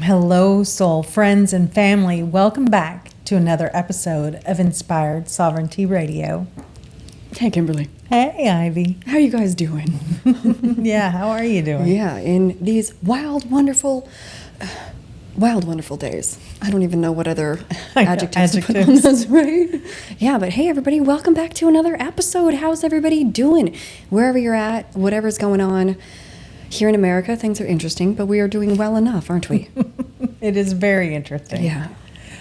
Hello, soul friends and family. Welcome back to another episode of Inspired Sovereignty Radio. Hey, Kimberly. Hey, Ivy. How you guys doing? Yeah, how are you doing? Yeah, in these wild, wonderful days. I don't even know what other adjectives to put on this, right? Yeah, but hey, everybody, welcome back to another episode. How's everybody doing? Wherever you're at, whatever's going on. Here in America, things are interesting, but we are doing well enough, aren't we? It is very interesting. Yeah.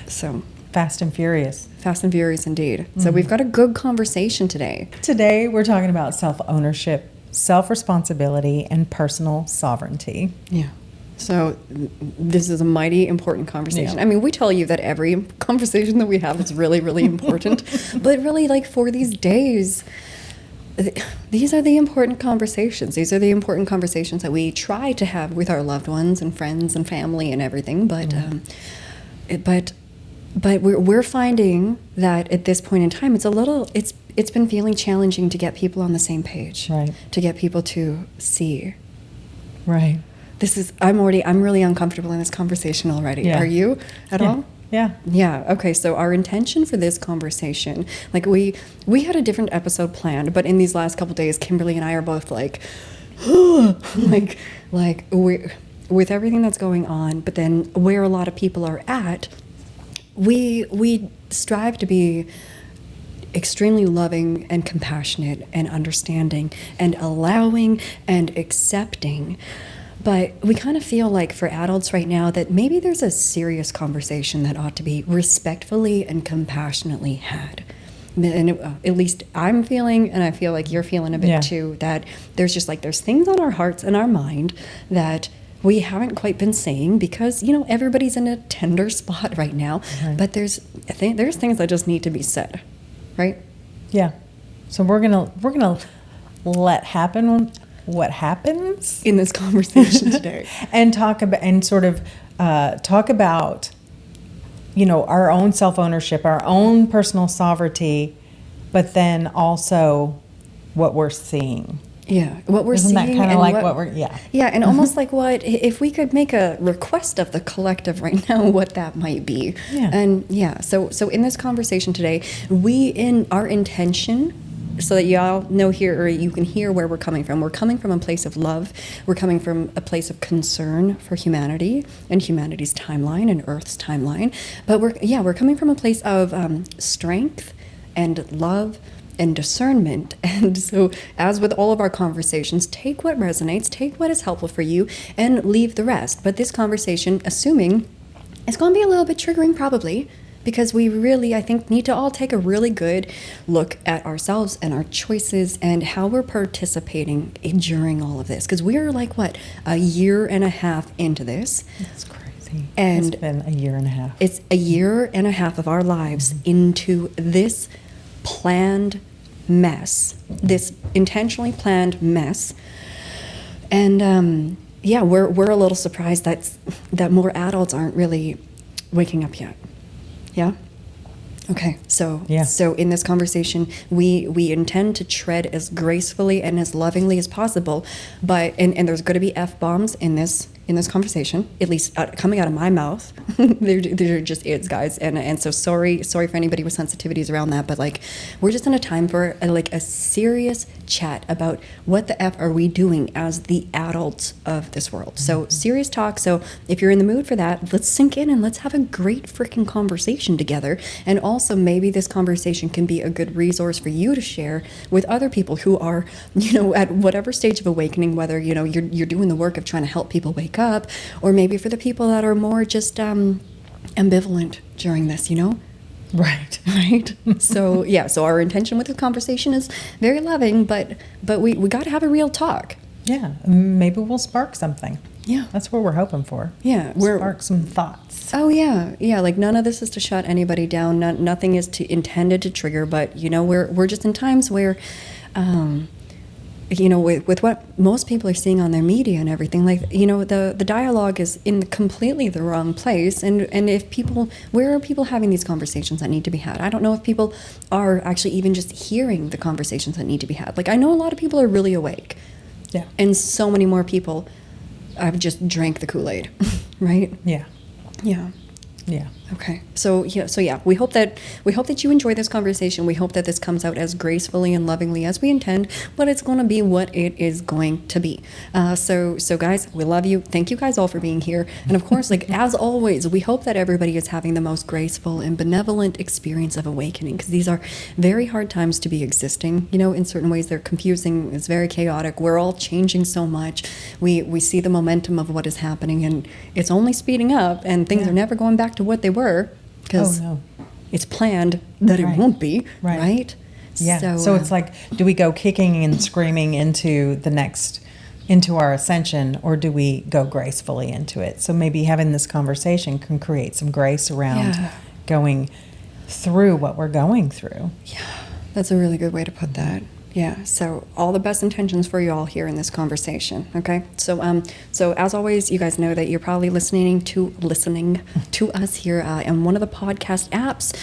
So Fast and furious. fast and furious indeed. So we've got a good conversation today. Today, we're talking about self-ownership, self-responsibility, and personal sovereignty. Yeah. So this is a mighty important conversation. Yeah. I mean, we tell you that every conversation that we have is really, really important. But really, like, for these days, these are the important conversations. These are the important conversations that we try to have with our loved ones and friends and family and everything. But but we're finding that at this point in time, it's been feeling challenging to get people on the same page, Right. to get people to see. Right. I'm really uncomfortable in this conversation already. Yeah. Are you at all? Yeah. Yeah. Okay. So our intention for this conversation, like we had a different episode planned, but in these last couple days, Kimberly and I are both like, like we with everything that's going on, but then where a lot of people are at, we strive to be extremely loving and compassionate and understanding and allowing and accepting. But we kind of feel like for adults right now that maybe there's a serious conversation that ought to be respectfully and compassionately had. And at least I'm feeling, and I feel like you're feeling a bit too, that there's things on our hearts and our mind that we haven't quite been saying because, everybody's in a tender spot right now. Right. But there's things that just need to be said, right? Yeah. So we're gonna let happen what happens In this conversation today. and talk about our own self-ownership, our own personal sovereignty, but then also what we're seeing. Yeah, what we're Isn't seeing. that kind of and like what we're, yeah. Yeah, and almost like if we could make a request of the collective right now, what that might be. Yeah. And yeah, so in this conversation today, our intention, so that y'all know here, or you can hear where we're coming from. We're coming from a place of love. We're coming from a place of concern for humanity and humanity's timeline and Earth's timeline. But we're coming from a place of strength and love and discernment. And so, as with all of our conversations, take what resonates, take what is helpful for you, and leave the rest. But this conversation, assuming it's going to be a little bit triggering, probably, because we really, I think, need to all take a really good look at ourselves and our choices and how we're participating during all of this. Because we're like, a year and a half into this. That's crazy. And it's been a year and a half. It's a year and a half of our lives into this planned mess, this intentionally planned mess. And we're a little surprised that more adults aren't really waking up yet. Yeah? Okay, so in this conversation, we intend to tread as gracefully and as lovingly as possible, but and there's going to be F-bombs in this conversation, at least coming out of my mouth. There just is, guys, and so sorry for anybody with sensitivities around that, but like we're just in a time for a serious chat about what the F are we doing as the adults of this world. So serious talk. So if you're in the mood for that, let's sink in and let's have a great freaking conversation together. And also maybe this conversation can be a good resource for you to share with other people who are, at whatever stage of awakening, whether, you're doing the work of trying to help people wake up, or maybe for the people that are more just ambivalent during this, Right. So our intention with the conversation is very loving, but we got to have a real talk. Yeah, maybe we'll spark something. Yeah, That's what we're hoping for. Yeah, spark some thoughts. Oh yeah. Like none of this is to shut anybody down. Nothing is intended to trigger. But we're just in times where, with what most people are seeing on their media and everything, like the dialogue is in completely the wrong place. And where are people having these conversations that need to be had? I don't know if people are actually even just hearing the conversations that need to be had. Like I know a lot of people are really awake. Yeah. And so many more people I've just drank the Kool-Aid, right? Yeah. Yeah. Yeah. Okay. So yeah, we hope that you enjoy this conversation. We hope that this comes out as gracefully and lovingly as we intend, but it's going to be what it is going to be. So guys, we love you. Thank you guys all for being here. And of course, like as always, we hope that everybody is having the most graceful and benevolent experience of awakening, because these are very hard times to be existing. You know, in certain ways they're confusing. It's very chaotic. We're all changing so much. We see the momentum of what is happening, and it's only speeding up, and things are never going back to what they were, because it's planned that it won't be, right? Yeah. So it's like, do we go kicking and screaming into our ascension, or do we go gracefully into it? So maybe having this conversation can create some grace around going through what we're going through. Yeah, that's a really good way to put that. Yeah, so all the best intentions for you all here in this conversation, okay? So as always, you guys know that you're probably listening to us here on one of the podcast apps.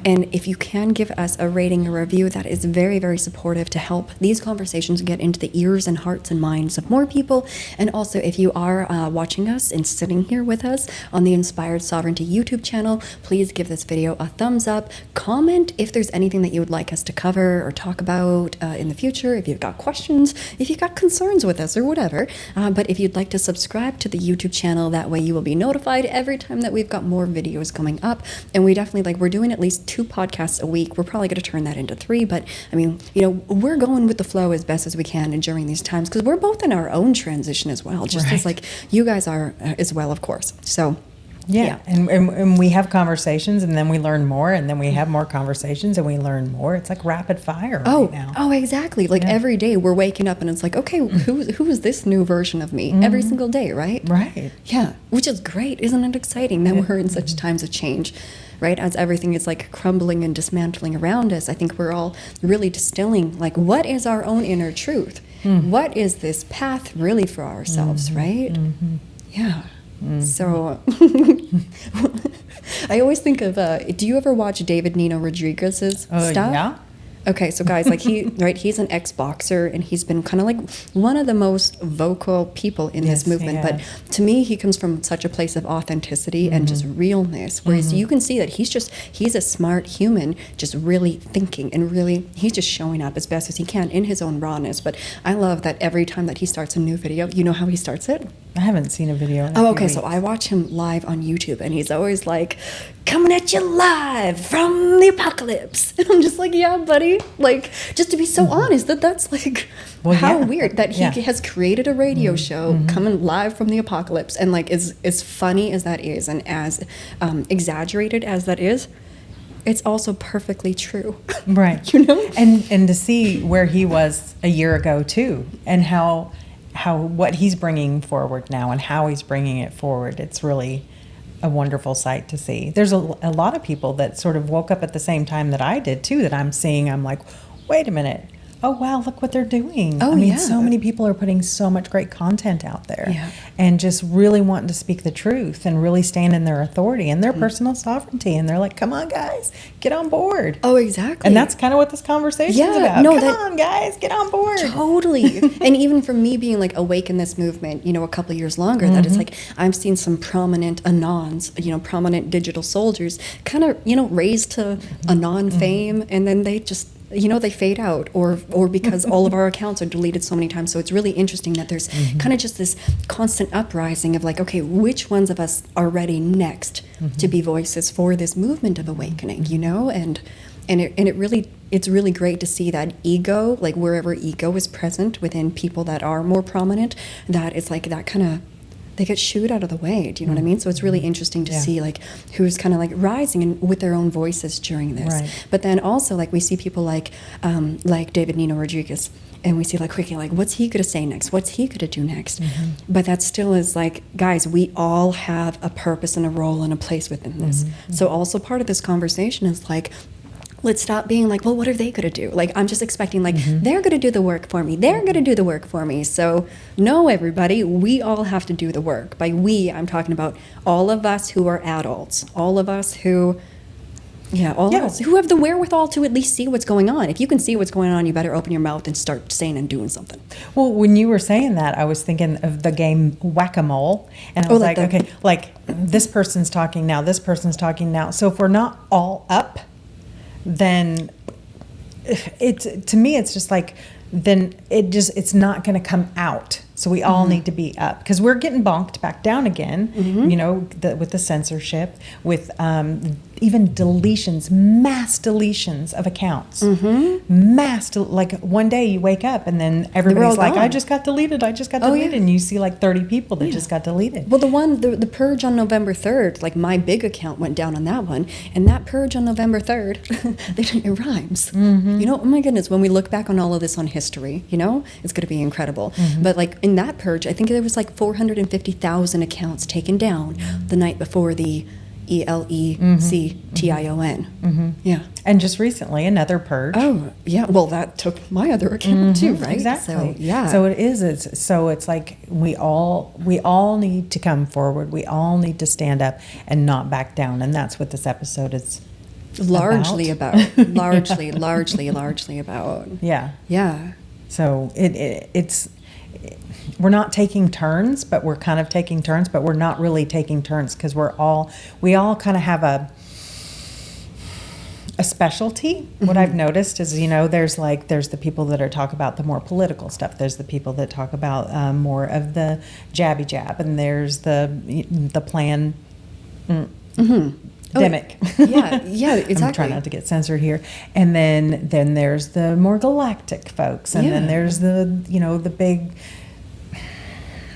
And if you can give us a rating, a review, that is very, very supportive to help these conversations get into the ears and hearts and minds of more people. And also, if you are watching us and sitting here with us on the Inspired Sovereignty YouTube channel, please give this video a thumbs up. Comment if there's anything that you would like us to cover or talk about in the future, if you've got questions, if you've got concerns with us or whatever. But if you'd like to subscribe to the YouTube channel, that way you will be notified every time that we've got more videos coming up. And we definitely, we're doing at least 2 podcasts a week. We're probably going to turn that into 3, but I mean, you know, we're going with the flow as best as we can and during these times, because we're both in our own transition as well, just as like you guys are as well, of course. So yeah. And we have conversations, and then we learn more, and then we have more conversations, and we learn more. It's like rapid fire right now. Oh, exactly. Like every day we're waking up and it's like, okay, who is this new version of me? Every single day, right? Right. Yeah, which is great. Isn't it exciting that we're in such times of change, right? As everything is like crumbling and dismantling around us, I think we're all really distilling, like, what is our own inner truth? What is this path really for ourselves, right? Yeah. So I always think of, do you ever watch David Nino Rodriguez's stuff? Yeah. Okay, so guys, like he's an ex-boxer, and he's been kind of like one of the most vocal people in this movement. But to me, he comes from such a place of authenticity and just realness, whereas you can see that he's a smart human, just really thinking, and really, he's just showing up as best as he can in his own rawness. But I love that every time that he starts a new video, you know how he starts it? I haven't seen a video in a Oh, few okay, weeks. so I watch him live on YouTube, and he's always like, coming at you live from the apocalypse. And I'm just like, yeah, buddy. Like, just to be so honest, that's like, how weird that he has created a radio show coming live from the apocalypse. And like, as funny as that is, and as exaggerated as that is, it's also perfectly true. Right. You know? And to see where he was a year ago too, and how what he's bringing forward now and how he's bringing it forward, it's really a wonderful sight to see. There's a lot of people that sort of woke up at the same time that I did too, that I'm seeing. I'm like, wait a minute. Oh, wow, look what they're doing. Oh, I mean, yeah. so many people are putting so much great content out there, Yeah. and just really wanting to speak the truth and really stand in their authority and their personal sovereignty. And they're like, come on, guys, get on board. Oh, exactly. And that's kind of what this conversation is about. no, Come on, guys, get on board. Totally. And even for me being like awake in this movement, you know, a couple of years longer, that it's like I've seen some prominent Anons, you know, prominent digital soldiers kind of, you know, raised to Anon fame, and then they just, you know, they fade out, or because all of our accounts are deleted so many times. So it's really interesting that there's kind of just this constant uprising of like, okay, which ones of us are ready next to be voices for this movement of awakening, you know? And it's really great to see that ego, like wherever ego is present within people that are more prominent, that it's like that kind of, they get shooed out of the way. Do you know what I mean? So it's really interesting to see like who's kind of like rising and with their own voices during this. Right. But then also like we see people like David Nino Rodriguez, and we see like, quickly, like, what's he going to say next? What's he going to do next? But that still is like, guys, we all have a purpose and a role and a place within this. So also part of this conversation is like, let's stop being like, well, what are they going to do? Like, I'm just expecting, like, they're going to do the work for me. They're going to do the work for me. So, no, everybody, we all have to do the work. By we, I'm talking about all of us who are adults, all of us who Yeah, all Yeah. of us who have the wherewithal to at least see what's going on. If you can see what's going on, you better open your mouth and start saying and doing something. Well, when you were saying that, I was thinking of the game Whack-A-Mole, and I was like, okay, like this person's talking now, this person's talking now. So if we're not all up, then to me, it's just like, then it's not going to come out. So we all need to be up, because we're getting bonked back down again, you know, with the censorship, with even deletions, mass deletions of accounts. Like one day you wake up and then everybody's like, gone. I just got deleted. And you see like 30 people that just got deleted. Well, the purge on November 3rd, like my big account went down on that one. And that purge on November 3rd, it rhymes. You know, oh my goodness, when we look back on all of this on history, you know, it's going to be incredible. But like in that purge, I think there was like 450,000 accounts taken down the night before the ELECTION. Yeah. And just recently, another purge. Oh, yeah. Well, that took my other account too, right? Exactly. So, yeah. So it is. It's like we all need to come forward. We all need to stand up and not back down. And that's what this episode is largely about. Largely about. Yeah. Yeah. So it's we're not taking turns, but we're kind of taking turns, but we're not really taking turns, because we all kind of have a specialty. What I've noticed is, you know, there's the people that are talk about the more political stuff. There's the people that talk about more of the jabby jab, and there's the plan. Demic. Yeah, exactly. I'm trying not to get censored here. And then there's the more galactic folks, and then there's the big.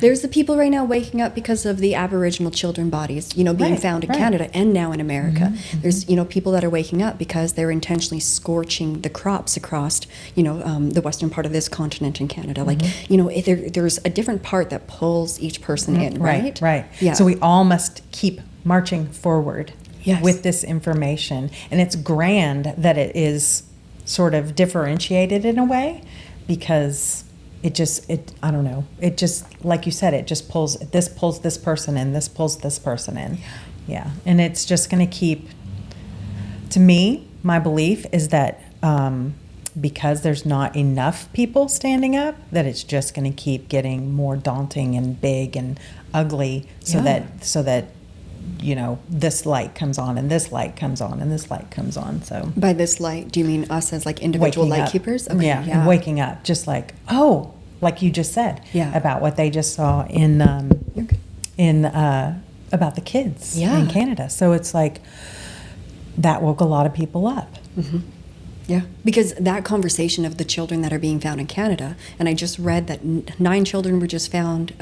There's the people right now waking up because of the Aboriginal children bodies, you know, being found in Canada and now in America. There's, you know, people that are waking up because they're intentionally scorching the crops across, you know, the western part of this continent in Canada. Like, you know, there's a different part that pulls each person in, right? Right. Yeah. So we all must keep marching forward with this information. And it's grand that it is sort of differentiated in a way, because I don't know. It just, like you said, it just pulls this person in, this pulls this person in. Yeah. And it's just going to keep, to me, my belief is that because there's not enough people standing up, that it's just going to keep getting more daunting and big and ugly, so that you know, this light comes on and this light comes on and this light comes on. So by this light, do you mean us as like individual light keepers? Okay, and waking up, just like, like you just said, about what they just saw in about the kids in Canada. So it's like that woke a lot of people up. Yeah, because that conversation of the children that are being found in Canada, and I just read that 9 children were just found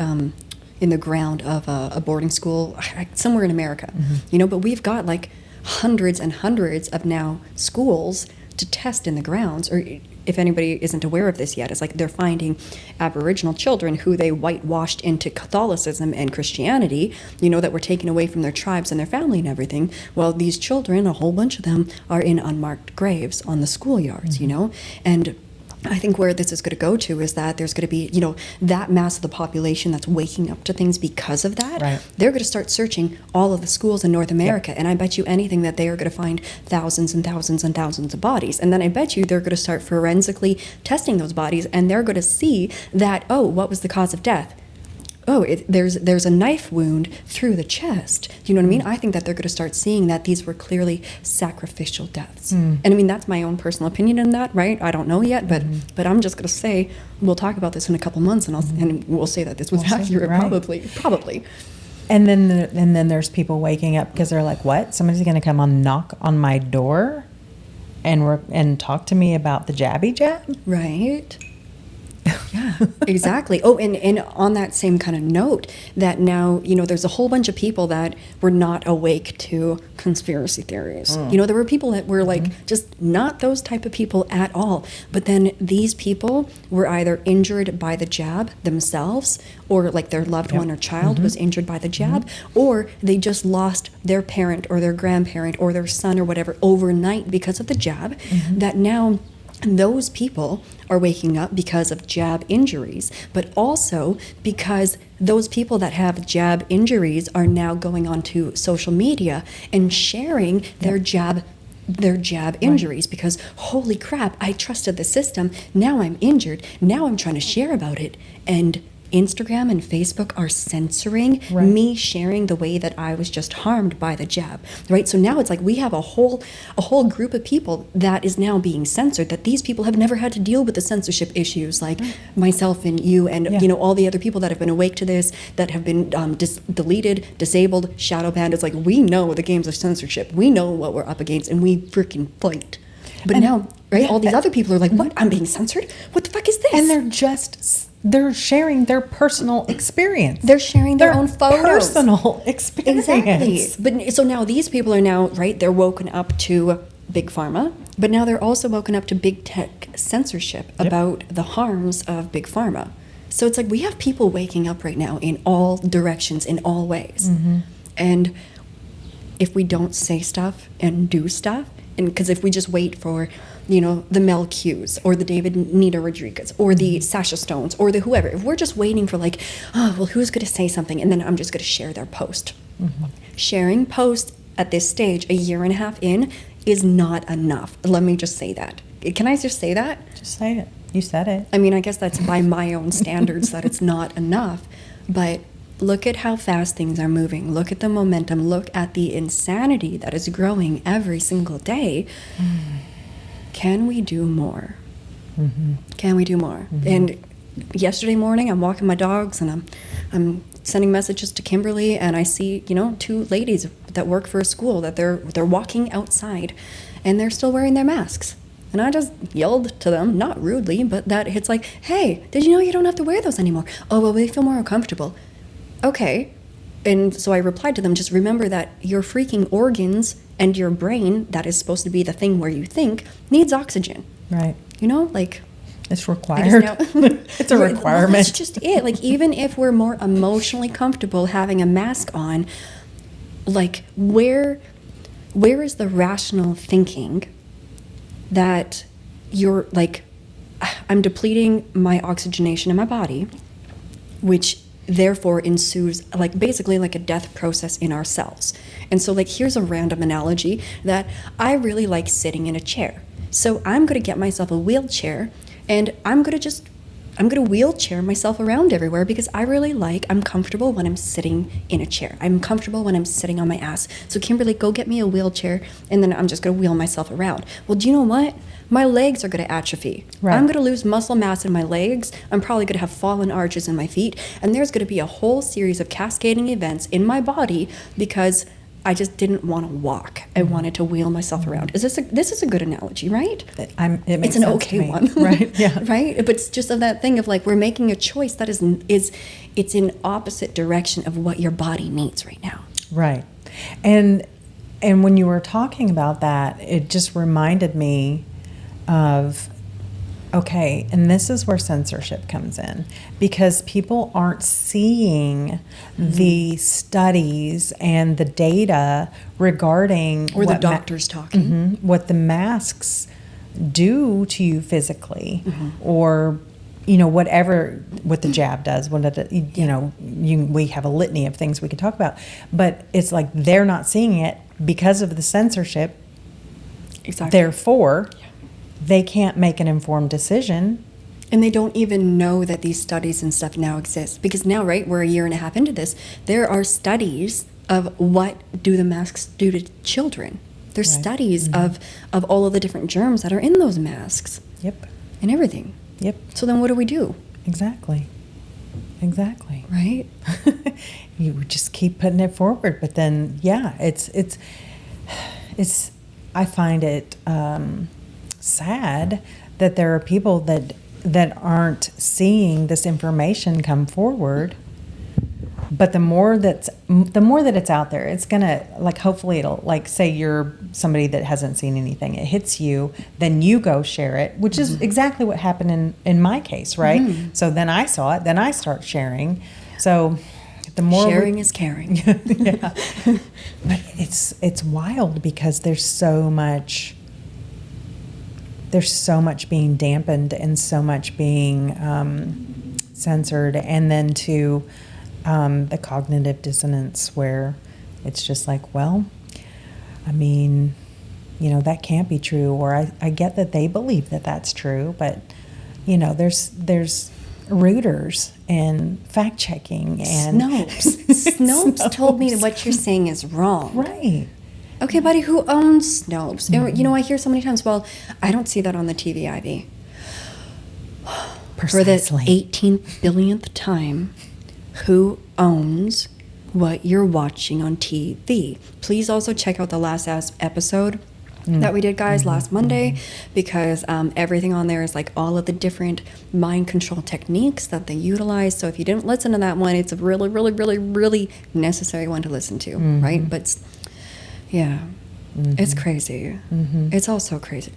in the ground of a boarding school somewhere in America, you know, but we've got like hundreds and hundreds of now schools to test in the grounds. Or if anybody isn't aware of this yet, it's like they're finding Aboriginal children who they whitewashed into Catholicism and Christianity, you know, that were taken away from their tribes and their family and everything. Well, these children, a whole bunch of them, are in unmarked graves on the schoolyards, you know, and I think where this is going to go to is that there's going to be, you know, that mass of the population that's waking up to things because of that. Right. They're going to start searching all of the schools in North America. And I bet you anything that they are going to find thousands and thousands and thousands of bodies. And then I bet you they're going to start forensically testing those bodies, and they're going to see that, oh, what was the cause of death? Oh, there's a knife wound through the chest. Do you know what I mean? I think that they're going to start seeing that these were clearly sacrificial deaths. And I mean, that's my own personal opinion in that, right? I don't know yet, but I'm just going to say, we'll talk about this in a couple months, and we'll say that this was accurate, probably. And then there's people waking up because they're like, what? Somebody's going to come knock on my door and talk to me about the jabby jab? Right. Yeah, exactly. Oh, and on that same kind of note, that now, you know, there's a whole bunch of people that were not awake to conspiracy theories. You know, there were people that were like just not those type of people at all. But then these people were either injured by the jab themselves, or like their loved one or child was injured by the jab, or they just lost their parent or their grandparent or their son or whatever overnight because of the jab, that now those people are waking up because of jab injuries, but also because those people that have jab injuries are now going onto social media and sharing their jab their jab injuries because holy crap, I trusted the system. Now I'm injured. Now I'm trying to share about it. And Instagram and Facebook are censoring me sharing the way that I was just harmed by the jab, right? So now it's like we have a whole group of people that is now being censored, that these people have never had to deal with the censorship issues, like myself and you and you know, all the other people that have been awake to this, that have been deleted, disabled, shadow banned. It's like we know the games of censorship. We know what we're up against, and we freaking fight. But now, right, all these other people are like, what? I'm being censored? What the fuck is this? And they're sharing their personal experience. They're sharing their own photos. Personal experience. Exactly. But so now these people are now, right, they're woken up to Big Pharma, but now they're also woken up to big tech censorship about the harms of Big Pharma. So it's like we have people waking up right now in all directions, in all ways. And if we don't say stuff and do stuff, and because if we just wait for, you know, the Mel Q's or the David Nita Rodriguez or the Sasha Stones or the whoever, if we're just waiting for like, oh, well, who's going to say something? And then I'm just going to share their post. Sharing posts at this stage, a year and a half in, is not enough. Let me just say that. Can I just say that? Just say it. You said it. I mean, I guess that's by my own standards that it's not enough. But look at how fast things are moving. Look at the momentum. Look at the insanity that is growing every single day. Can we do more? Can we do more? And yesterday morning, I'm walking my dogs and I'm sending messages to Kimberly, and I see, you know, two ladies that work for a school that they're walking outside, and they're still wearing their masks. And I just yelled to them, not rudely, but that it's like, hey, did you know you don't have to wear those anymore? Oh, well, we feel more uncomfortable. Okay. And so I replied to them, just remember that your freaking organs and your brain, that is supposed to be the thing where you think, needs oxygen. Right. You know, like... It's required. It's a requirement. Well, that's just it. Like, even if we're more emotionally comfortable having a mask on, like, where is the rational thinking that you're, like, I'm depleting my oxygenation in my body, which therefore ensues, like, basically like a death process in our cells. And so, like, here's a random analogy that I really like sitting in a chair. So I'm going to get myself a wheelchair, and I'm going to wheelchair myself around everywhere because I'm comfortable when I'm sitting in a chair. I'm comfortable when I'm sitting on my ass. So Kimberly, go get me a wheelchair, and then I'm just going to wheel myself around. Well, do you know what? My legs are going to atrophy. Right. I'm going to lose muscle mass in my legs. I'm probably going to have fallen arches in my feet. And there's going to be a whole series of cascading events in my body because I just didn't want to walk. I wanted to wheel myself around. This is a good analogy, right? It makes it's an sense okay to me. one, Right? Yeah, right. But it's just of that thing of like we're making a choice that it's in opposite direction of what your body needs right now. Right, and when you were talking about that, it just reminded me of. Okay, and this is where censorship comes in because people aren't seeing the studies and the data regarding or the doctors talking what the masks do to you physically, or you know what the jab does. We have a litany of things we could talk about, but it's like they're not seeing it because of the censorship. Exactly. Therefore. They can't make an informed decision. And they don't even know that these studies and stuff now exist. Because now, right, we're a year and a half into this, there are studies of what do the masks do to children. There's studies of all of the different germs that are in those masks. Yep. And everything. Yep. So then what do we do? Exactly. Right? You just keep putting it forward. But then, yeah, it's I find it... sad that there are people that aren't seeing this information come forward, but the more that it's out there, it's gonna, like, hopefully it'll, like, say you're somebody that hasn't seen anything, it hits you, then you go share it, which is exactly what happened in my case, right? So then I saw it, then I start sharing. So the more sharing is caring. Yeah. But it's wild because there's so much being dampened and so much being censored, and then to the cognitive dissonance where it's just like, well, I mean, that can't be true, or I get that they believe that that's true, but there's rooters and fact checking and Snopes told me that what you're saying is wrong. Right. Okay, buddy, who owns Snopes? Mm-hmm. I hear so many times, well, I don't see that on the TV, Ivy. Precisely. For the 18th billionth time, who owns what you're watching on TV? Please also check out the last episode that we did, guys, last Monday, because everything on there is like all of the different mind control techniques that they utilize. So if you didn't listen to that one, it's a really, really, really, really necessary one to listen to, right? But yeah, it's crazy. It's all so crazy.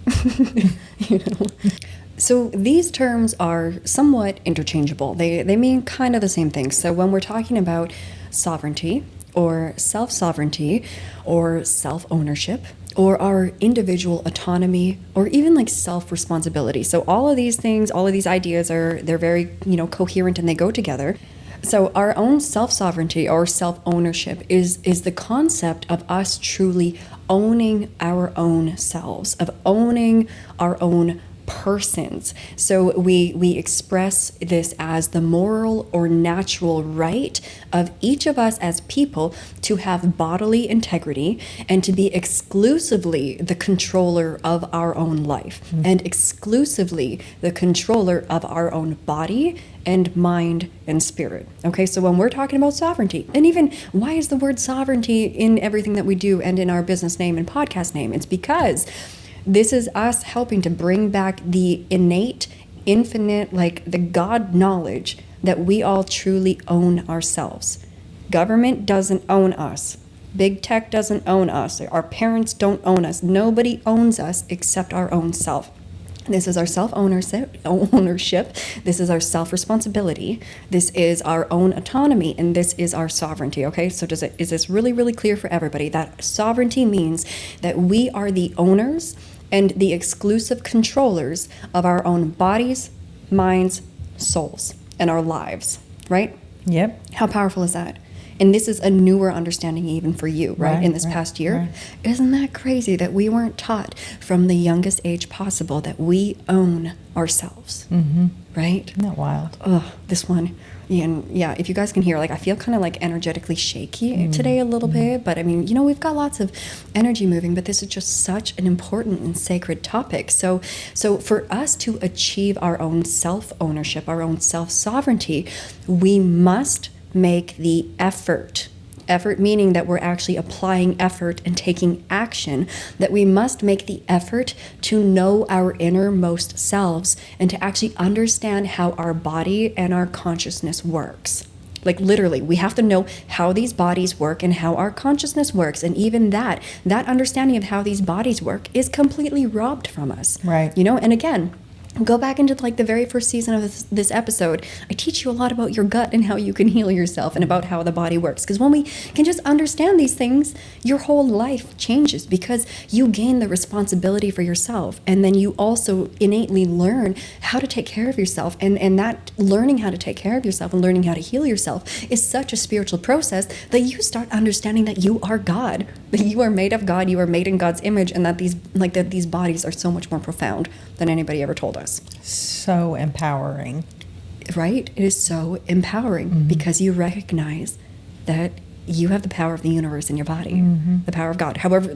So these terms are somewhat interchangeable. They mean kind of the same thing. So when we're talking about sovereignty or self-sovereignty or self-ownership or our individual autonomy or even like self-responsibility. So all of these things, all of these ideas they're very, coherent and they go together. So our own self-sovereignty or self-ownership is the concept of us truly owning our own selves, of owning our own persons. So we express this as the moral or natural right of each of us as people to have bodily integrity and to be exclusively the controller of our own life and exclusively the controller of our own body and mind and spirit. Okay, so when we're talking about sovereignty, and even why is the word sovereignty in everything that we do and in our business name and podcast name? It's because this is us helping to bring back the innate, infinite, like the God knowledge that we all truly own ourselves. Government doesn't own us. Big tech doesn't own us. Our parents don't own us. Nobody owns us except our own self. This is our self-ownership. This is our self-responsibility. This is our own autonomy, and this is our sovereignty, okay? So is this really, really clear for everybody? That sovereignty means that we are the owners and the exclusive controllers of our own bodies, minds, souls, and our lives, right? Yep. How powerful is that? And this is a newer understanding even for you, right? In this past year. Right. Isn't that crazy that we weren't taught from the youngest age possible that we own ourselves, right? Isn't that wild? Oh, this one. And yeah, if you guys can hear, like, I feel kind of like energetically shaky today a little bit, but I mean, we've got lots of energy moving, but this is just such an important and sacred topic. So for us to achieve our own self-ownership, our own self-sovereignty, we must make the effort meaning that we're actually applying effort and taking action, that we must make the effort to know our innermost selves and to actually understand how our body and our consciousness works. Like literally, we have to know how these bodies work and how our consciousness works. And even that understanding of how these bodies work is completely robbed from us. Right. And again, go back into like the very first season of this episode. I teach you a lot about your gut and how you can heal yourself and about how the body works. Because when we can just understand these things, your whole life changes because you gain the responsibility for yourself. And then you also innately learn how to take care of yourself. And that learning how to take care of yourself and learning how to heal yourself is such a spiritual process that you start understanding that you are God, that you are made of God, you are made in God's image, and that these bodies are so much more profound than anybody ever told us. So empowering. Right? It is so empowering because you recognize that you have the power of the universe in your body, the power of God. However,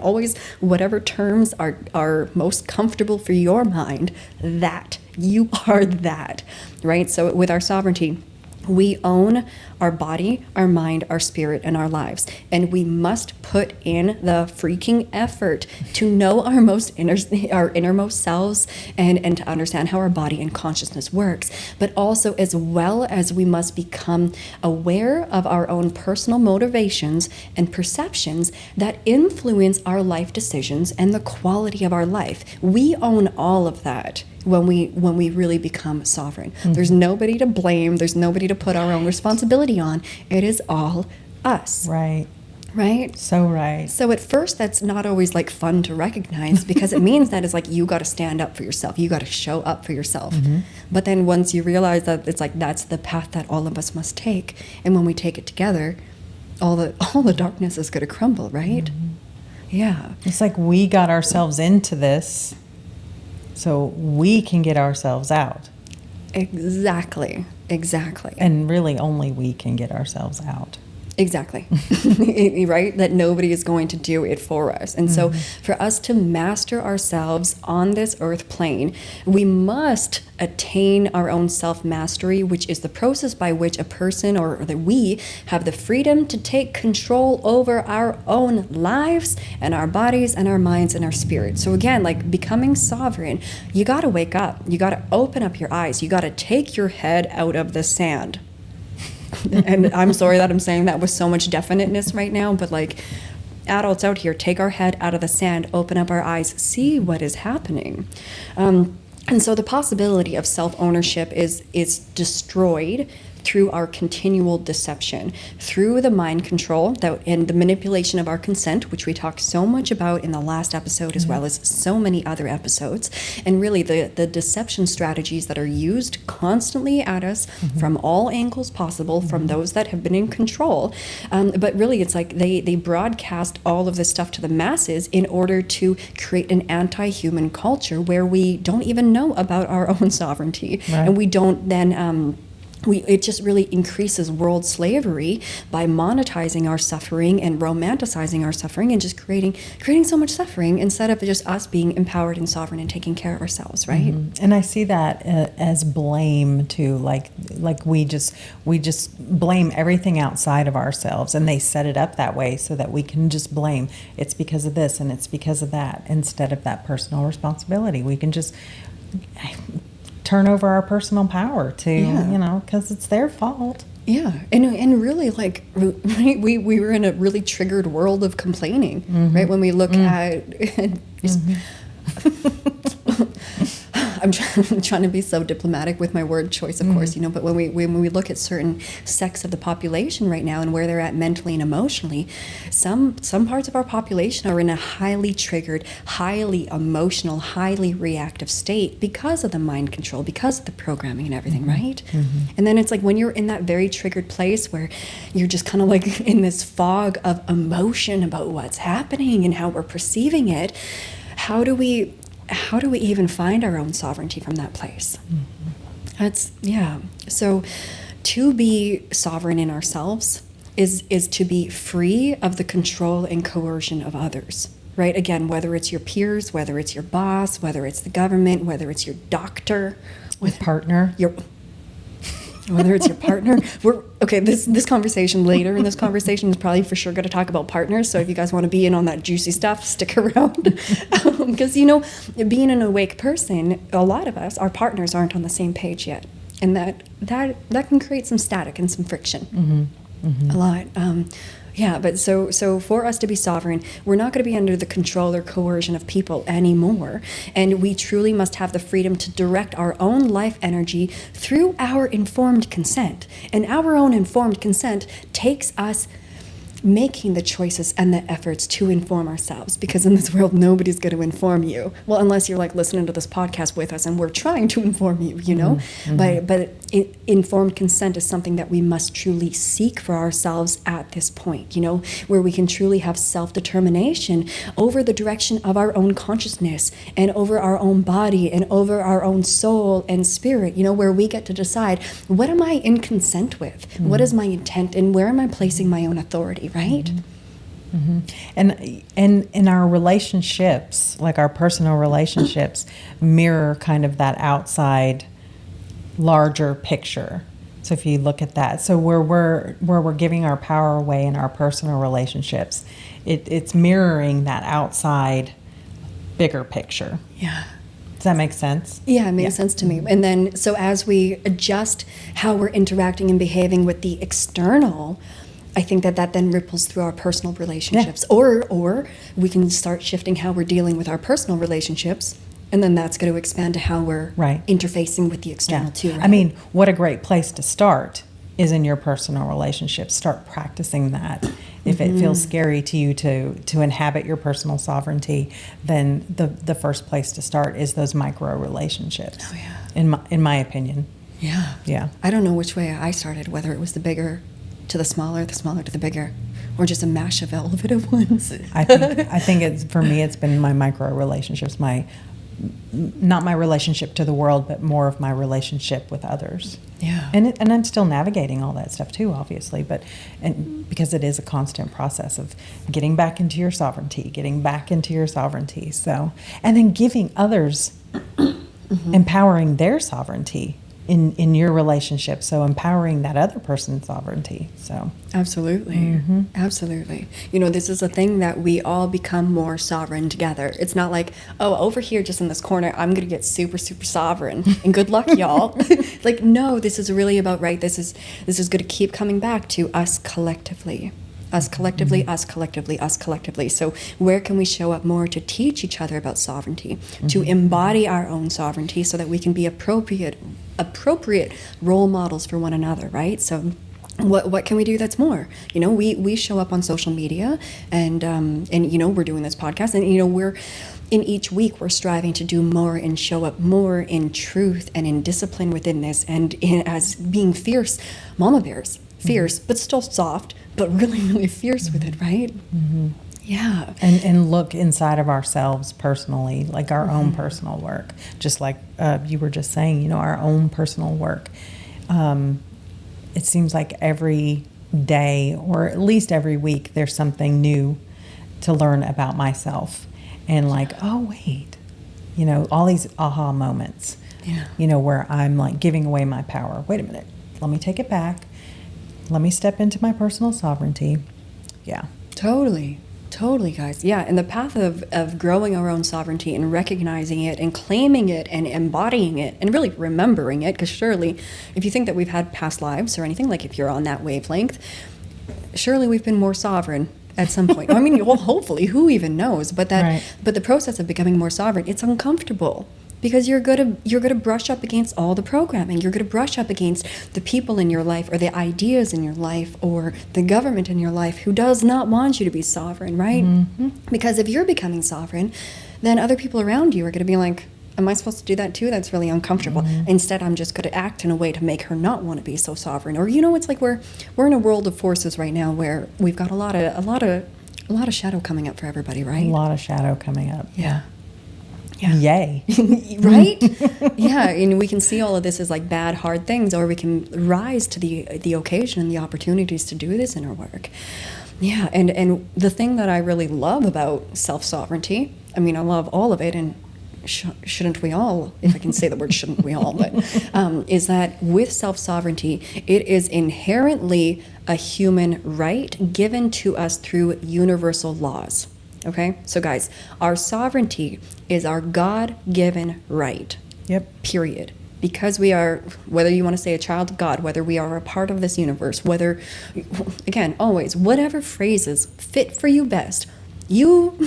always whatever terms are most comfortable for your mind, that you are that, right? So with our sovereignty, we own our body, our mind, our spirit, and our lives. And we must put in the freaking effort to know our innermost selves and to understand how our body and consciousness works. But also, as well as we must become aware of our own personal motivations and perceptions that influence our life decisions and the quality of our life. We own all of that when we really become sovereign. There's nobody to blame. There's nobody to put our own responsibility on. It is all us. Right. Right? So right. So at first, that's not always like fun to recognize because it means that it's like you got to stand up for yourself. You got to show up for yourself. But then once you realize that it's like that's the path that all of us must take, and when we take it together, all the darkness is going to crumble, right? Yeah. It's like we got ourselves into this so we can get ourselves out. Exactly. Exactly. And really only we can get ourselves out. Exactly. Right? That nobody is going to do it for us. And so for us to master ourselves on this earth plane, we must attain our own self-mastery, which is the process by which a person or that we have the freedom to take control over our own lives and our bodies and our minds and our spirits. So again, like becoming sovereign, you got to wake up. You got to open up your eyes. You got to take your head out of the sand. And I'm sorry that I'm saying that with so much definiteness right now, but like adults out here, take our head out of the sand, open up our eyes, see what is happening. And so the possibility of self-ownership is destroyed through our continual deception, through the mind control and the manipulation of our consent, which we talked so much about in the last episode, as well as so many other episodes, and really the deception strategies that are used constantly at us from all angles possible, from those that have been in control. But really, it's like they broadcast all of this stuff to the masses in order to create an anti-human culture where we don't even know about our own sovereignty, and we don't then it just really increases world slavery by monetizing our suffering and romanticizing our suffering and just creating so much suffering instead of just us being empowered and sovereign and taking care of ourselves, right? And I see that as blame too, like we just blame everything outside of ourselves, and they set it up that way so that we can just blame. It's because of this and it's because of that, instead of that personal responsibility. We can just turn over our personal power to, because it's their fault. Yeah, and really, like, right, we were in a really triggered world of complaining, right? When we look at, I'm trying to be so diplomatic with my word choice, of course, but when we look at certain sects of the population right now and where they're at mentally and emotionally, some parts of our population are in a highly triggered, highly emotional, highly reactive state because of the mind control, because of the programming and everything, right? And then it's like when you're in that very triggered place where you're just kind of like in this fog of emotion about what's happening and how we're perceiving it, how do we even find our own sovereignty from that place? So to be sovereign in ourselves is to be free of the control and coercion of others, right? Again, whether it's your peers, whether it's your boss, whether it's the government, whether it's your doctor, with partner, whether it's your partner. This conversation later in this conversation is probably for sure going to talk about partners. So if you guys want to be in on that juicy stuff, stick around. Because, being an awake person, a lot of us, our partners aren't on the same page yet. And that can create some static and some friction. A lot. But so for us to be sovereign, we're not going to be under the control or coercion of people anymore. And we truly must have the freedom to direct our own life energy through our informed consent. And our own informed consent takes us making the choices and the efforts to inform ourselves, because in this world nobody's going to inform you, well, unless you're like listening to this podcast with us and we're trying to inform you, but informed consent is something that we must truly seek for ourselves at this point, where we can truly have self-determination over the direction of our own consciousness and over our own body and over our own soul and spirit, where we get to decide, what am I in consent with? What is my intent, and where am I placing my own authority, right? And in our relationships, like our personal relationships, mirror kind of that outside larger picture. So if you look at that, so where we're giving our power away in our personal relationships, it's mirroring that outside bigger picture. Yeah. Does that make sense? Yeah, it makes sense to me. And then, so as we adjust how we're interacting and behaving with the external, I think that then ripples through our personal relationships. Or we can start shifting how we're dealing with our personal relationships, and then that's going to expand to how we're interfacing with the external too, right? I mean, what a great place to start is in your personal relationships. Start practicing that. If it feels scary to you to inhabit your personal sovereignty, then the first place to start is those micro relationships. Oh yeah. In my opinion. Yeah. Yeah. I don't know which way I started, whether it was the bigger to the smaller to the bigger, or just a mash of all of it at once? I think it's, for me, it's been my micro relationships, not my relationship to the world, but more of my relationship with others. Yeah. And I'm still navigating all that stuff too, obviously, because it is a constant process of getting back into your sovereignty. So, and then giving others, empowering their sovereignty in your relationship. So empowering that other person's sovereignty. So absolutely. Absolutely. You know, this is a thing that we all become more sovereign together. It's not like, oh, over here just in this corner, I'm going to get super, super sovereign and good luck, y'all. Like, no, this is really about, right, this is going to keep coming back to us collectively. Us collectively, us collectively, us collectively. So where can we show up more to teach each other about sovereignty, to embody our own sovereignty so that we can be appropriate role models for one another, right? So what can we do that's more? You know, we show up on social media and you know, we're doing this podcast, and you know, we're in each week we're striving to do more and show up more in truth and in discipline within this, and as being fierce mama bears, fierce but still soft, but really, really fierce with it, right? Yeah. And look inside of ourselves personally, like our own personal work, just like you were just saying, you know, our own personal work. It seems like every day, or at least every week, there's something new to learn about myself. And like, oh, wait, you know, all these aha moments, you know, where I'm like giving away my power. Wait a minute, let me take it back. Let me step into my personal sovereignty. Yeah. Totally, guys. Yeah, and the path of growing our own sovereignty and recognizing it and claiming it and embodying it and really remembering it, because surely if you think that we've had past lives or anything, like if you're on that wavelength, surely we've been more sovereign at some point. I mean, well, hopefully, who even knows? But but the process of becoming more sovereign, it's uncomfortable. Because you're going to brush up against all the programming. You're going to brush up against the people in your life, or the ideas in your life, or the government in your life who does not want you to be sovereign, right? Because if you're becoming sovereign, then other people around you are going to be like, am I supposed to do that too? That's really uncomfortable. Instead, I'm just going to act in a way to make her not want to be so sovereign. Or, you know, it's like we're in a world of forces right now where we've got a lot of shadow coming up for everybody, right? A lot of shadow coming up. Yeah. Yay. Right? Yeah, and we can see all of this as like bad, hard things, or we can rise to the occasion and the opportunities to do this in our work. Yeah, and the thing that I really love about self-sovereignty, I mean, I love all of it, and shouldn't we all, if I can say the word shouldn't we all, but is that with self-sovereignty, it is inherently a human right given to us through universal laws. Okay, so guys, our sovereignty is our God-given right. Yep. Period. Because we are, whether you want to say a child of God, whether we are a part of this universe, whether, again, always, whatever phrases fit for you best, you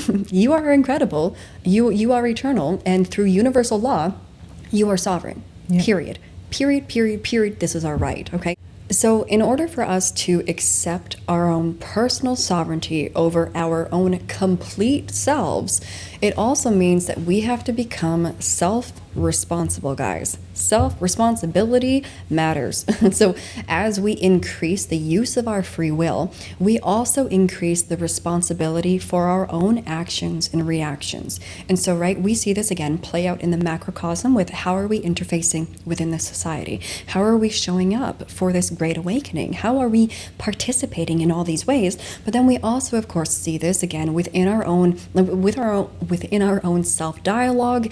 are incredible, you are eternal, and through universal law, you are sovereign. Yep. Period. This is our right, okay? So in order for us to accept our own personal sovereignty over our own complete selves, it also means that we have to become self-responsible, guys. Self-responsibility matters. So as we increase the use of our free will, we also increase the responsibility for our own actions and reactions. And so, right, we see this again play out in the macrocosm with how are we interfacing within this society? How are we showing up for this great awakening? How are we participating in all these ways? But then we also, of course, see this again within our own self-dialogue,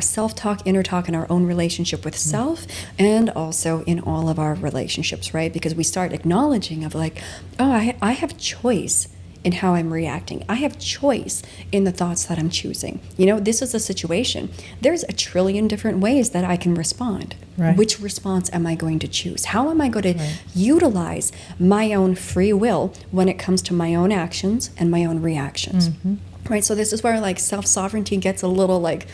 self-talk, inner talk, and our own relationship with self, and also in all of our relationships, right? Because we start acknowledging of like, oh, I have choice in how I'm reacting. I have choice in the thoughts that I'm choosing. You know, this is a situation. There's a trillion different ways that I can respond. Right. Which response am I going to choose? How am I going to utilize my own free will when it comes to my own actions and my own reactions? Right, so this is where like self-sovereignty gets a little like,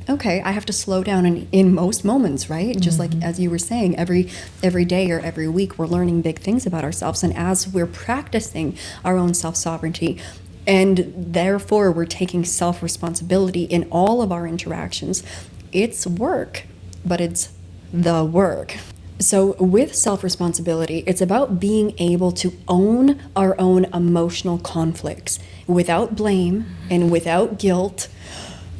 okay, I have to slow down in most moments, right? Just like as you were saying, every day or every week we're learning big things about ourselves, and as we're practicing our own self-sovereignty, and therefore we're taking self-responsibility in all of our interactions, it's work, but it's the work. So, with self responsibility, it's about being able to own our own emotional conflicts without blame and without guilt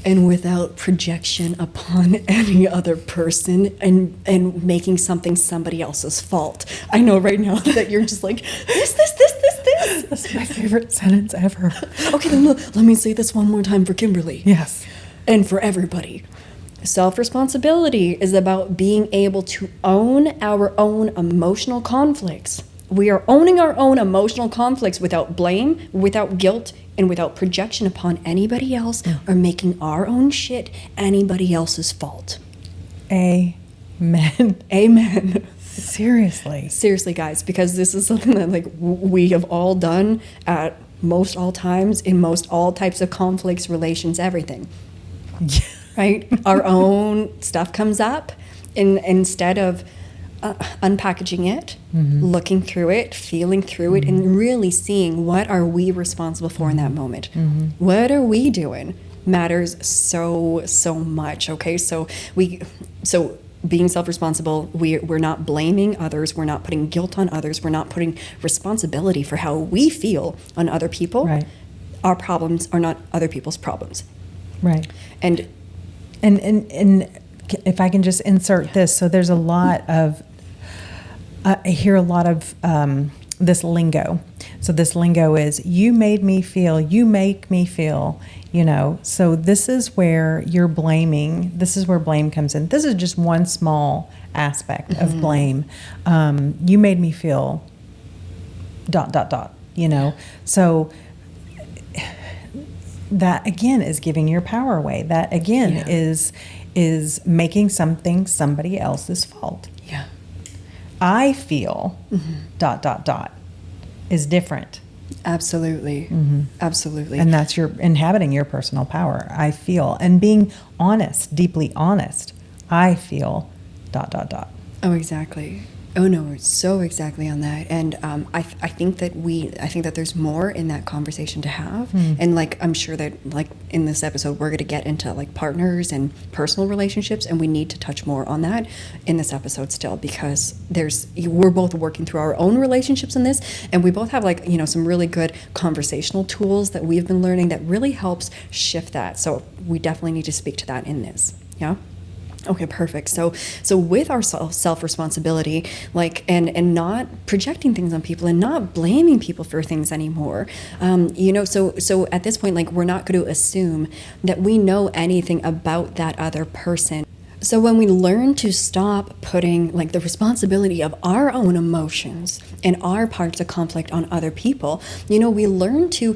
and without projection upon any other person and making something somebody else's fault. I know right now that you're just like, this. That's my favorite sentence ever. Okay, then let me say this one more time for Kimberly. Yes. And for everybody. Self-responsibility is about being able to own our own emotional conflicts. We are owning our own emotional conflicts without blame, without guilt, and without projection upon anybody else or making our own shit anybody else's fault. Amen. Amen. Seriously. Seriously, guys, because this is something that like we have all done at most all times in most all types of conflicts, relations, everything. Yeah. Right? Our own stuff comes up, and instead of unpackaging it, looking through it, feeling through it, and really seeing what are we responsible for in that moment. What are we doing matters so much. Okay, so being self-responsible, we're not blaming others, we're not putting guilt on others, we're not putting responsibility for how we feel on other people. Right. Our problems are not other people's problems. Right. And if I can just insert this, so there's a lot of, I hear a lot of this lingo. So this lingo is, you made me feel, you make me feel, you know. So this is where you're blaming, this is where blame comes in. This is just one small aspect of blame. You made me feel ... you know. So that again is giving your power away. That again is making something somebody else's fault. yeah. I feel ... is different. Absolutely. Absolutely. And that's your inhabiting your personal power. I feel, and being honest, deeply honest. I feel ... Oh, exactly. Oh no, so exactly on that. And I think that there's more in that conversation to have. And like, I'm sure that like in this episode, we're going to get into like partners and personal relationships. And we need to touch more on that in this episode still, because we're both working through our own relationships in this. And we both have like, you know, some really good conversational tools that we've been learning that really helps shift that. So we definitely need to speak to that in this. Yeah. Okay, perfect. So with our self-responsibility, like, and not projecting things on people and not blaming people for things anymore, you know, so at this point, like, we're not going to assume that we know anything about that other person. So when we learn to stop putting like the responsibility of our own emotions and our parts of conflict on other people, you know, we learn to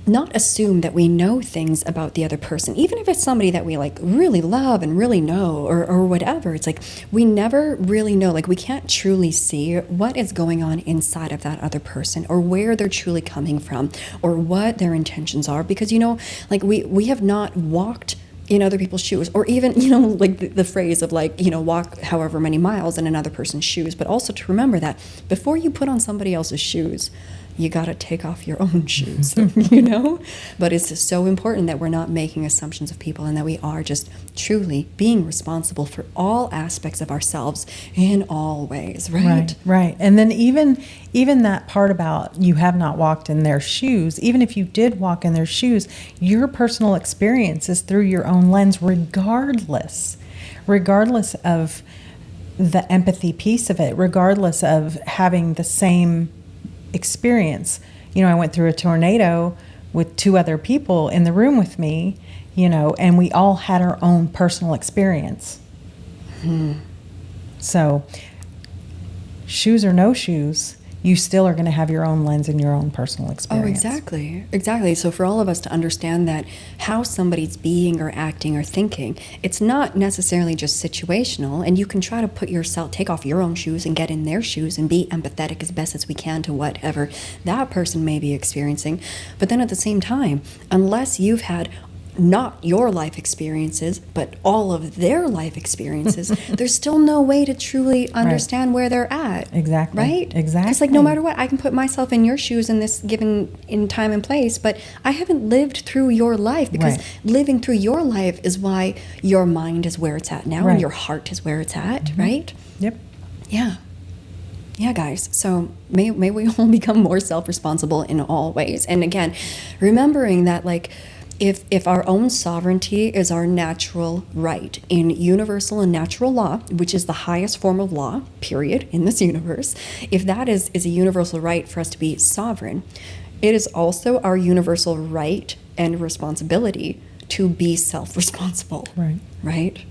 not assume that we know things about the other person, even if it's somebody that we like really love and really know or whatever. It's like we never really know, like we can't truly see what is going on inside of that other person or where they're truly coming from or what their intentions are, because, you know, like we have not walked in other people's shoes, or even, you know, like the phrase of like, you know, walk however many miles in another person's shoes, but also to remember that before you put on somebody else's shoes, you got to take off your own shoes, you know? But it's just so important that we're not making assumptions of people and that we are just truly being responsible for all aspects of ourselves in all ways, right? Right. And then even that part about you have not walked in their shoes, even if you did walk in their shoes, your personal experience is through your own lens, regardless of the empathy piece of it, regardless of having the same experience. You know, I went through a tornado with two other people in the room with me, you know, and we all had our own personal experience. So, shoes or no shoes, you still are going to have your own lens and your own personal experience. Oh, exactly. So for all of us to understand that how somebody's being or acting or thinking, it's not necessarily just situational, and you can try to take off your own shoes and get in their shoes and be empathetic as best as we can to whatever that person may be experiencing. But then at the same time, unless you've had not your life experiences, but all of their life experiences, there's still no way to truly understand where they're at. Exactly. Right? Exactly. It's like no matter what, I can put myself in your shoes in this given in time and place, but I haven't lived through your life, because living through your life is why your mind is where it's at now and your heart is where it's at, right? Yep. Yeah. Yeah, guys. So may we all become more self-responsible in all ways. And again, remembering that like if our own sovereignty is our natural right in universal and natural law, which is the highest form of law, period, in this universe, if that is a universal right for us to be sovereign, it is also our universal right and responsibility to be self-responsible. Right. Right?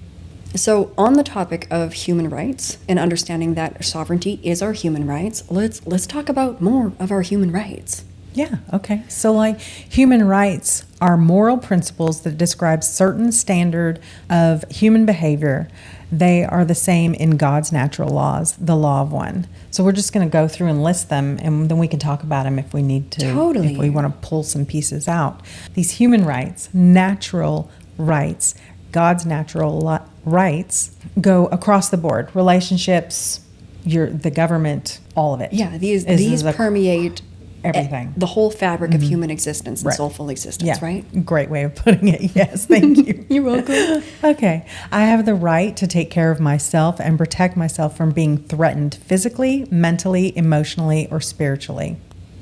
So on the topic of human rights and understanding that sovereignty is our human rights, let's talk about more of our human rights. Yeah, okay. So like human rights are moral principles that describe certain standard of human behavior. They are the same in God's natural laws, the law of one. So we're just going to go through and list them, and then we can talk about them if we need to. Totally. If we want to pull some pieces out. These human rights, natural rights, God's natural rights go across the board. Relationships, the government, all of it. Yeah, these permeate everything. The whole fabric of human existence and soulful existence, right? Great way of putting it. Yes, thank you. You're welcome. Okay. I have the right to take care of myself and protect myself from being threatened physically, mentally, emotionally, or spiritually.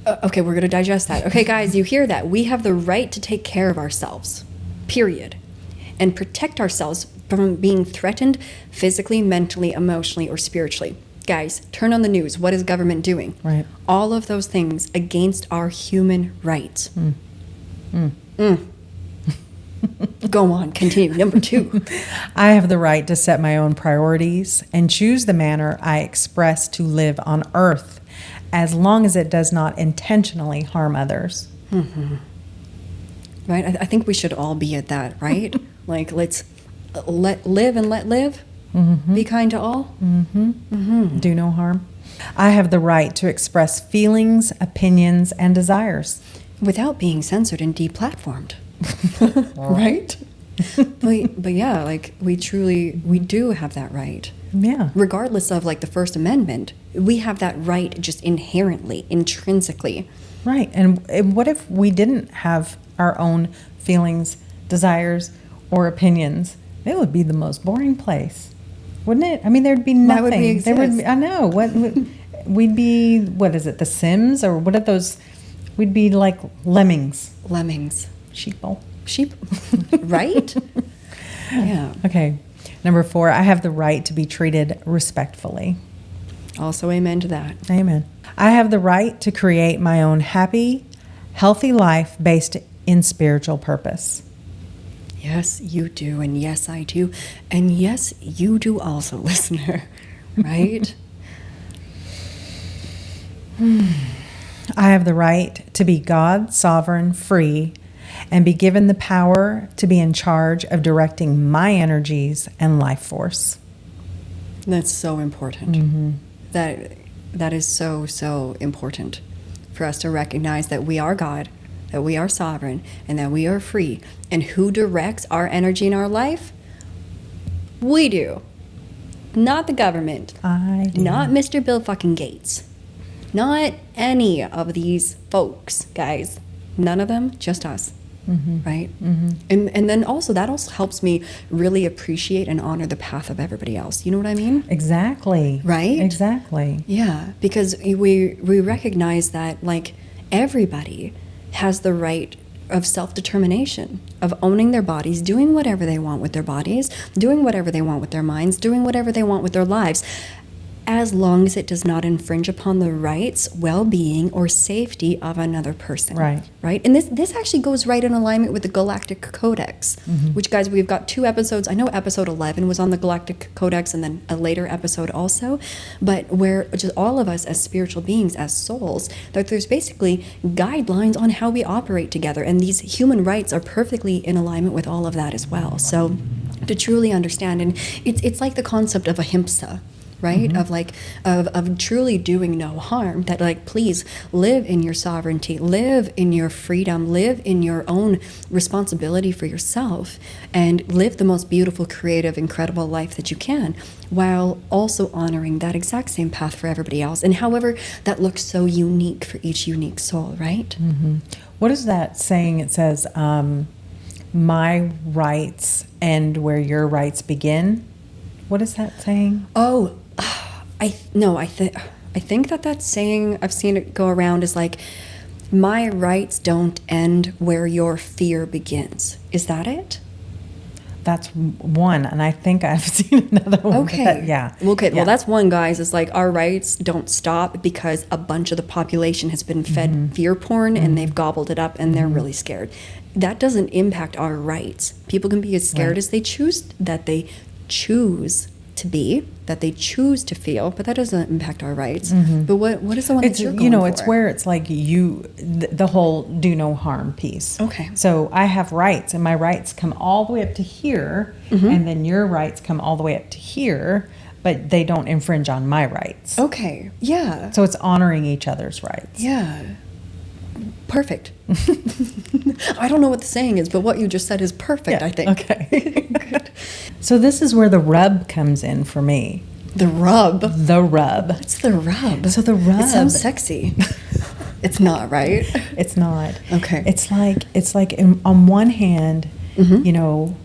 Okay, we're going to digest that. Okay, guys, you hear that. We have the right to take care of ourselves, period, and protect ourselves from being threatened physically, mentally, emotionally, or spiritually. Guys, turn on the news. What is government doing? Right. All of those things against our human rights. Go on, continue. Number 2. I have the right to set my own priorities and choose the manner I express to live on earth, as long as it does not intentionally harm others. Mm-hmm. Right? I think we should all be at that, right? Like, let's let live and let live. Mm-hmm. Be kind to all. Mm-hmm. Mm-hmm. Do no harm. I have the right to express feelings, opinions, and desires without being censored and deplatformed. Right? but yeah, like we do have that right. Yeah. Regardless of like the First Amendment, we have that right just inherently, intrinsically. Right. And what if we didn't have our own feelings, desires, or opinions? It would be the most boring place. Wouldn't it? I mean, there'd be nothing. Why would we exist? There would be, I know. We'd be, what is it, The Sims? Or what are those? We'd be like lemmings. Lemmings. Sheeple. Sheep. Right? Yeah. Okay. Number 4, I have the right to be treated respectfully. Also amen to that. Amen. I have the right to create my own happy, healthy life based in spiritual purpose. Yes, you do. And yes, I do. And yes, you do also, listener. Right? I have the right to be God, sovereign, free, and be given the power to be in charge of directing my energies and life force. That's so important. Mm-hmm. That is so important for us to recognize that we are God, that we are sovereign, and that we are free. And who directs our energy in our life? We do. Not the government. I do. Not Mr. Bill fucking Gates. Not any of these folks, guys. None of them, just us. Mm-hmm. Right? Mm-hmm. And then also, that also helps me really appreciate and honor the path of everybody else. You know what I mean? Exactly. Right? Exactly. Yeah, because we recognize that, like, everybody has the right of self-determination, of owning their bodies, doing whatever they want with their bodies, doing whatever they want with their minds, doing whatever they want with their lives, as long as it does not infringe upon the rights, well-being, or safety of another person. Right. Right? And this actually goes right in alignment with the Galactic Codex, which, guys, we've got 2 episodes. I know episode 11 was on the Galactic Codex and then a later episode also, but where just all of us as spiritual beings, as souls, that there's basically guidelines on how we operate together, and these human rights are perfectly in alignment with all of that as well. So to truly understand, and it's like the concept of ahimsa, right? Mm-hmm. Of truly doing no harm, that like, please live in your sovereignty, live in your freedom, live in your own responsibility for yourself, and live the most beautiful, creative, incredible life that you can, while also honoring that exact same path for everybody else. And however that looks so unique for each unique soul, right? Mm-hmm. What is that saying? It says, my rights end where your rights begin. What is that saying? Oh, I think that saying, I've seen it go around, is like, my rights don't end where your fear begins. Is that it? That's one, and I think I've seen another one. Okay. Yeah. Okay. Yeah. Well, that's one, guys. Is like, our rights don't stop because a bunch of the population has been fed fear porn and they've gobbled it up and they're really scared. That doesn't impact our rights. People can be as scared as they choose to be, that they choose to feel, but that doesn't impact our rights. But what is the one that you're going for? It's where it's like the whole do no harm piece. Okay. So I have rights, and my rights come all the way up to here, and then your rights come all the way up to here, but they don't infringe on my rights. Okay. Yeah. So it's honoring each other's rights. Yeah. Perfect. I don't know what the saying is, but what you just said is perfect, I think. Okay. So this is where the rub comes in for me. The rub. The rub. What's the rub? So the rub. It sounds sexy. It's not, right? It's not. Okay. It's like on one hand, you know,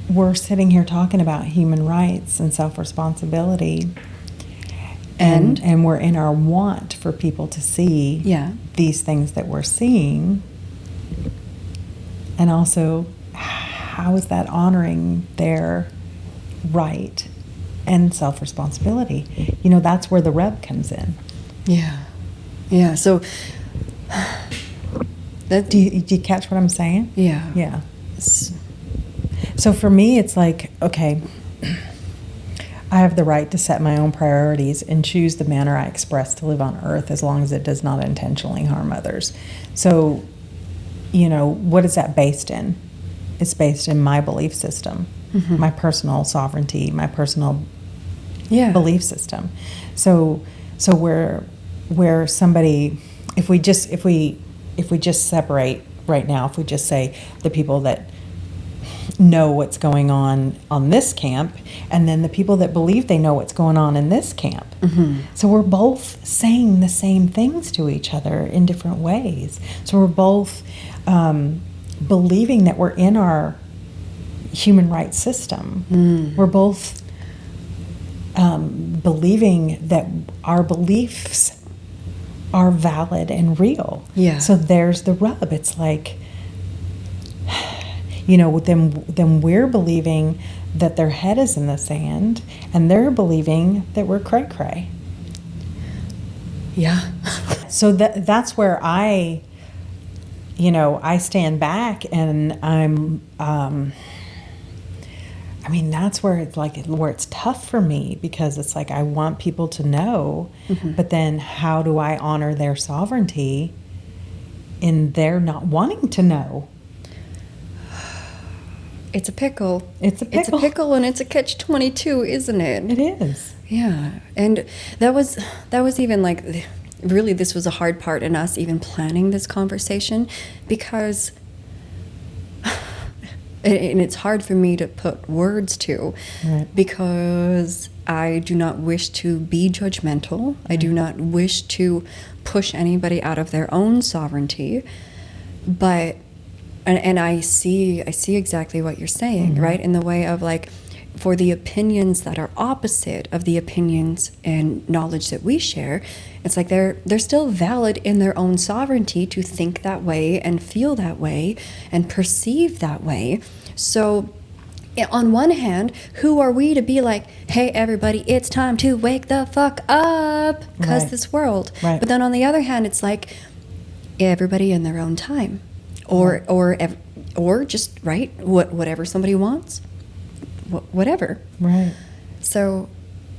we're sitting here talking about human rights and self-responsibility. And we're in our want for people to see these things that we're seeing. And also, how is that honoring their right and self-responsibility? You know, that's where the rub comes in. Yeah. Yeah. So, do you catch what I'm saying? Yeah. Yeah. So for me, it's like, okay, I have the right to set my own priorities and choose the manner I express to live on earth as long as it does not intentionally harm others. So, you know, what is that based in? It's based in my belief system, my personal sovereignty, my personal belief system. So where somebody, if we just separate right now, if we just say the people that know what's going on this camp, and then the people that believe they know what's going on in this camp. So we're both saying the same things to each other in different ways. So we're both believing that we're in our human rights system. We're both believing that our beliefs are valid and real. Yeah. So there's the rub. It's like, you know, then we're believing that their head is in the sand, and they're believing that we're cray-cray. Yeah. So that's where I stand back, and that's where it's like, where it's tough for me, because it's like, I want people to know, but then how do I honor their sovereignty in their not wanting to know? It's a pickle. It's a pickle, and it's a catch-22, isn't it? It is. Yeah, and that was even like, really, this was a hard part in us even planning this conversation, because, and it's hard for me to put words to, because I do not wish to be judgmental. I do not wish to push anybody out of their own sovereignty, but. And I see exactly what you're saying, right? In the way of like, for the opinions that are opposite of the opinions and knowledge that we share, it's like they're still valid in their own sovereignty to think that way and feel that way and perceive that way. So on one hand, who are we to be like, hey, everybody, it's time to wake the fuck up, because this world. Right. But then on the other hand, it's like, everybody in their own time. Or just whatever somebody wants, whatever. Right. So,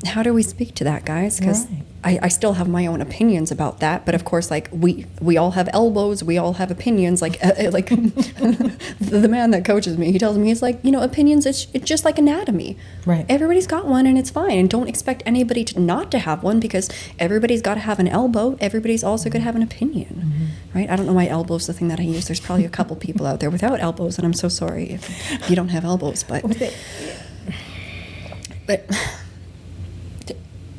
how do we speak to that, guys? Because I still have my own opinions about that, but of course, like we all have elbows, we all have opinions. Like the man that coaches me, he tells me, he's like, opinions. It's just like anatomy. Right. Everybody's got one, and it's fine. And don't expect anybody not to have one, because everybody's got to have an elbow. Everybody's also going to have an opinion, right? I don't know why elbow's the thing that I use. There's probably a couple people out there without elbows, and I'm so sorry if you don't have elbows, but.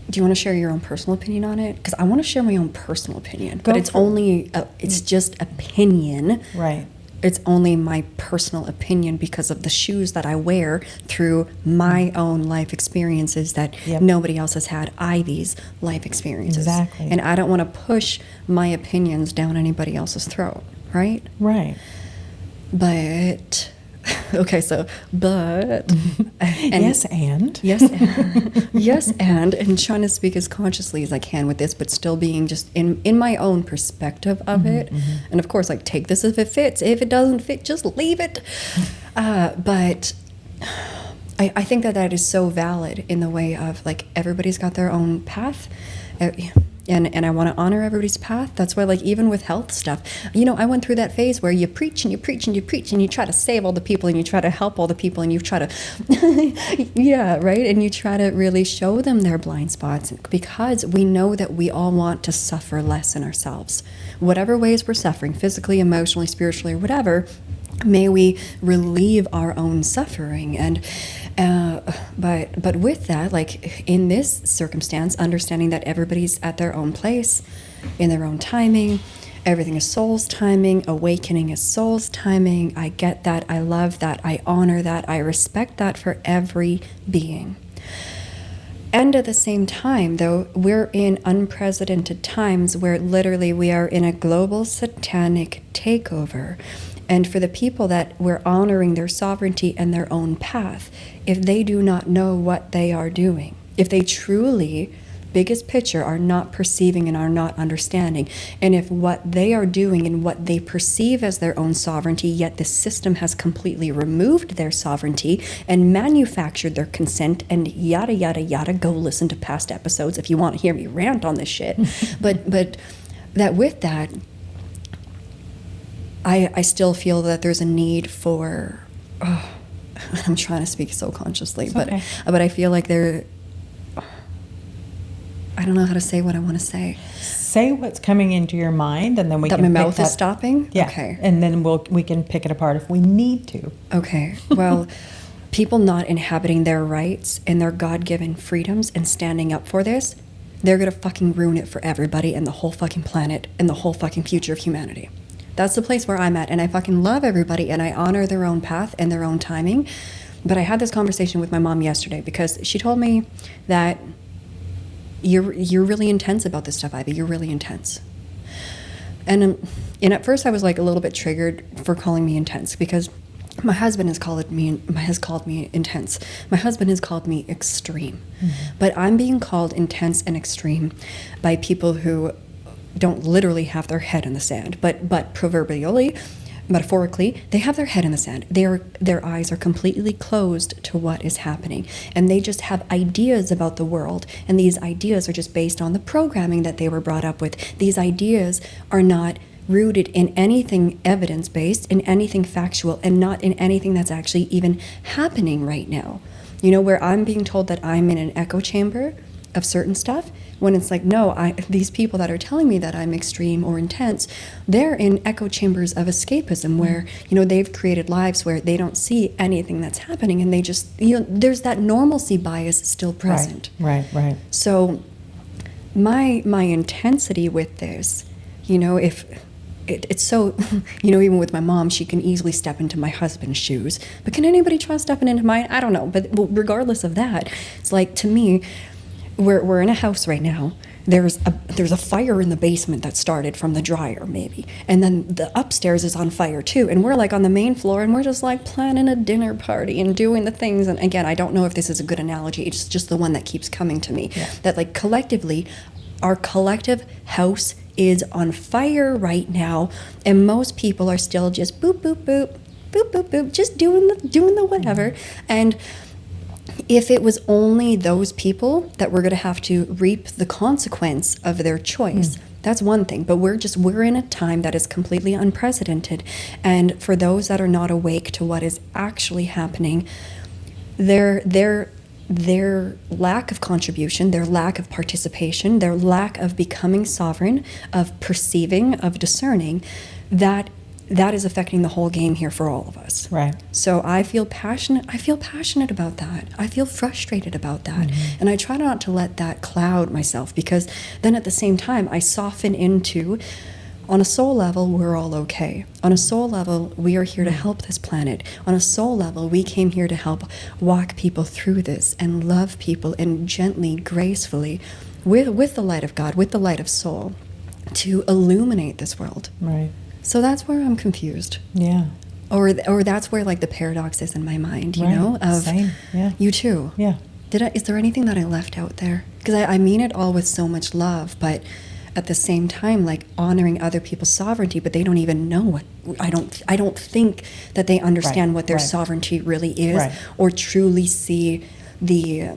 Do you want to share your own personal opinion on it? Because I want to share my own personal opinion, but it's only, it's just opinion. Right. It's only my personal opinion because of the shoes that I wear through my own life experiences that Yep. nobody else has had. These life experiences. Exactly. And I don't want to push my opinions down anybody else's throat, right? Right. But, okay, so, but. Yes, and. Yes, yes, and trying to speak as consciously as I can with this, but still being just in my own perspective of it. And of course, like, take this if it fits. If it doesn't fit, just leave it. But I think that is so valid in the way of, like, everybody's got their own path. And I want to honor everybody's path. That's why, like, even with health stuff, I went through that phase where you preach and you preach and you preach and you try to save all the people and you try to help all the people and you try to, yeah, right? And you try to really show them their blind spots because we know that we all want to suffer less in ourselves. Whatever ways we're suffering, physically, emotionally, spiritually, or whatever, may we relieve our own suffering. And but with that, like in this circumstance, understanding that everybody's at their own place, in their own timing, everything is soul's timing, awakening is soul's timing. I get that, I love that, I honor that, I respect that for every being. And at the same time, though, we're in unprecedented times where literally we are in a global satanic takeover. And for the people that we're honoring their sovereignty and their own path, if they do not know what they are doing, if they truly, biggest picture, are not perceiving and are not understanding, and if what they are doing and what they perceive as their own sovereignty, yet the system has completely removed their sovereignty and manufactured their consent and yada, yada, yada, go listen to past episodes if you want to hear me rant on this shit. but that with that, I still feel that there's a need for, I'm trying to speak so consciously, but I feel like I don't know how to say what I want to say. Say what's coming into your mind, and then we that can my pick mouth that, is stopping? Yeah. Okay. And then we can pick it apart if we need to. Okay. Well, people not inhabiting their rights and their God-given freedoms and standing up for this, they're going to fucking ruin it for everybody and the whole fucking planet and the whole fucking future of humanity. That's the place where I'm at, and I fucking love everybody, and I honor their own path and their own timing. But I had this conversation with my mom yesterday because she told me that you're really intense about this stuff, Ivy. You're really intense. And at first I was like a little bit triggered for calling me intense because my husband has called me intense. My husband has called me extreme. But I'm being called intense and extreme by people who don't literally have their head in the sand, but proverbially, metaphorically, they have their head in the sand. Their eyes are completely closed to what is happening, and they just have ideas about the world, and these ideas are just based on the programming that they were brought up with. These ideas are not rooted in anything evidence-based, in anything factual, and not in anything that's actually even happening right now. Where I'm being told that I'm in an echo chamber of certain stuff, when it's like, no, these people that are telling me that I'm extreme or intense, they're in echo chambers of escapism where, they've created lives where they don't see anything that's happening, and they just, there's that normalcy bias still present. Right. So my intensity with this, if it's so, even with my mom, she can easily step into my husband's shoes, but can anybody try stepping into mine? I don't know. But regardless of that, it's like, to me, we're in a house right now. There's a fire in the basement that started from the dryer, maybe, and then the upstairs is on fire too, and we're like on the main floor, and we're just like planning a dinner party and doing the things. And again, I don't know if this is a good analogy. It's just the one that keeps coming to me. Yeah. That, like, collectively, our collective house is on fire right now, and most people are still just boop boop boop boop boop boop, just doing the whatever. And if it was only those people that were going to have to reap the consequence of their choice, that's one thing. But we're in a time that is completely unprecedented. And for those that are not awake to what is actually happening, their lack of contribution, their lack of participation, their lack of becoming sovereign, of perceiving, of discerning, that is affecting the whole game here for all of us. Right. So I feel passionate about that. I feel frustrated about that. And I try not to let that cloud myself, because then at the same time I soften into On a soul level, we're all okay. On a soul level, we are here to help this planet. On a soul level, we came here to help walk people through this and love people and gently, gracefully, with the light of God, with the light of soul, to illuminate this world. Right. So that's where I'm confused. Yeah. Or that's where like the paradox is in my mind, you Right. know? Of Same. Yeah. you too. Yeah. Is there anything that I left out there? Because I mean it all with so much love, but at the same time, like honoring other people's sovereignty, but they don't even know what. I don't think that they understand what their sovereignty really is, or truly see the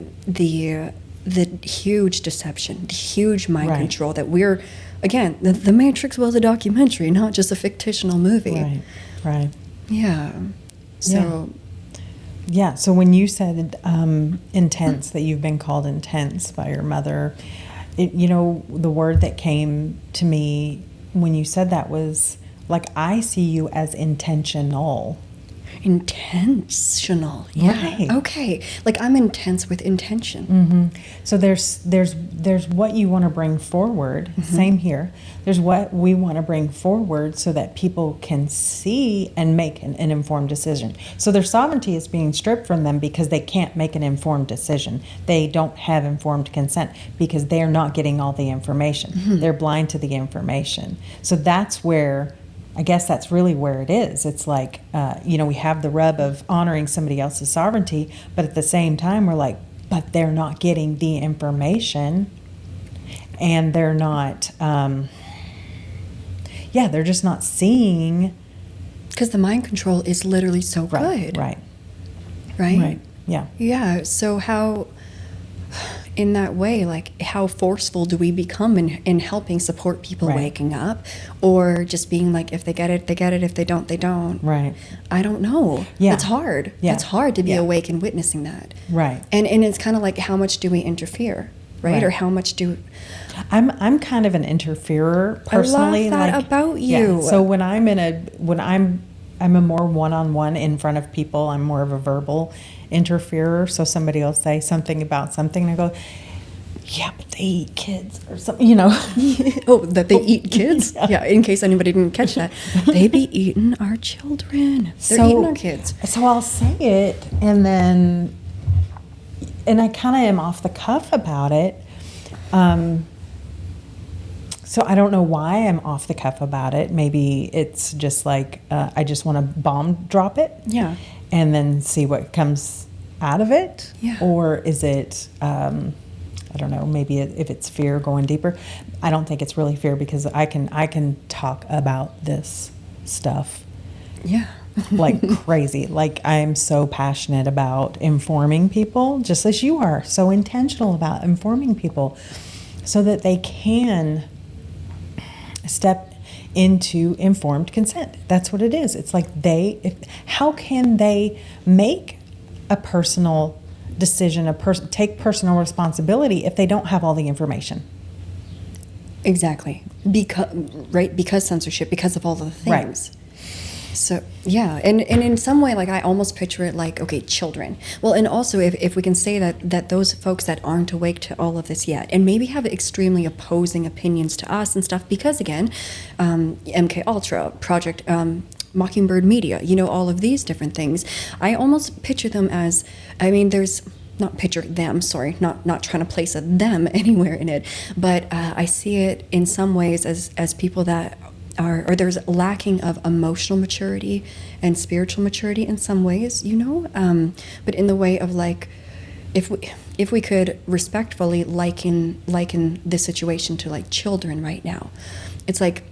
huge deception, the huge mind control that we're. Again, the Matrix was a documentary, not just a fictional movie. Right. Right. Yeah. So. Yeah. So when you said intense, that you've been called intense by your mother, the word that came to me when you said that was like, I see you as intentional. Intentional. Yeah. Right. Okay. Like I'm intense with intention. Mm-hmm. So there's what you want to bring forward. Mm-hmm. Same here. There's what we want to bring forward so that people can see and make an informed decision. So their sovereignty is being stripped from them because they can't make an informed decision. They don't have informed consent because they're not getting all the information. Mm-hmm. They're blind to the information. So that's where, I guess that's really where it is. It's like, we have the rub of honoring somebody else's sovereignty, but at the same time, we're like, but they're not getting the information, and they're not, they're just not seeing. Because the mind control is literally so good. Right. Yeah. Yeah. So how, in that way, like how forceful do we become in helping support people waking up, or just being like, if they get it, they get it. If they don't, they don't. Right. I don't know. Yeah. It's hard. Yeah. It's hard to be awake and witnessing that. Right. And it's kind of like, how much do we interfere, right? Or how much do... I'm kind of an interferer personally. I love that about you. Yeah. So when I'm a more one-on-one in front of people, I'm more of a verbal interferer. So somebody will say something about something, and I go, yeah, but they eat kids or something, Oh, that they eat kids? Yeah, in case anybody didn't catch that. They be eating our children. They're eating our kids. So I'll say it, and I kind of am off the cuff about it. So I don't know why I'm off the cuff about it. Maybe it's just like I just want to bomb drop it. Yeah. And then see what comes out of it. Yeah. Or is it, I don't know, maybe if it's fear going deeper. I don't think it's really fear, because I can talk about this stuff. Yeah. Like crazy. Like I'm so passionate about informing people, just as you are, so intentional about informing people so that they can step into informed consent. That's what it is. It's like how can they make a personal decision, take personal responsibility if they don't have all the information? Exactly. Because censorship, because of all the things. Right. So, yeah, and in some way, like, I almost picture it like, okay, children. Well, and also, if we can say that those folks that aren't awake to all of this yet, and maybe have extremely opposing opinions to us and stuff, because, again, MK Ultra, Project Mockingbird Media, all of these different things, I almost picture them as, not picture them, sorry, not trying to place a them anywhere in it, but I see it in some ways as people that or there's lacking of emotional maturity and spiritual maturity in some ways, but in the way of like, if we could respectfully liken this situation to like children right now, it's like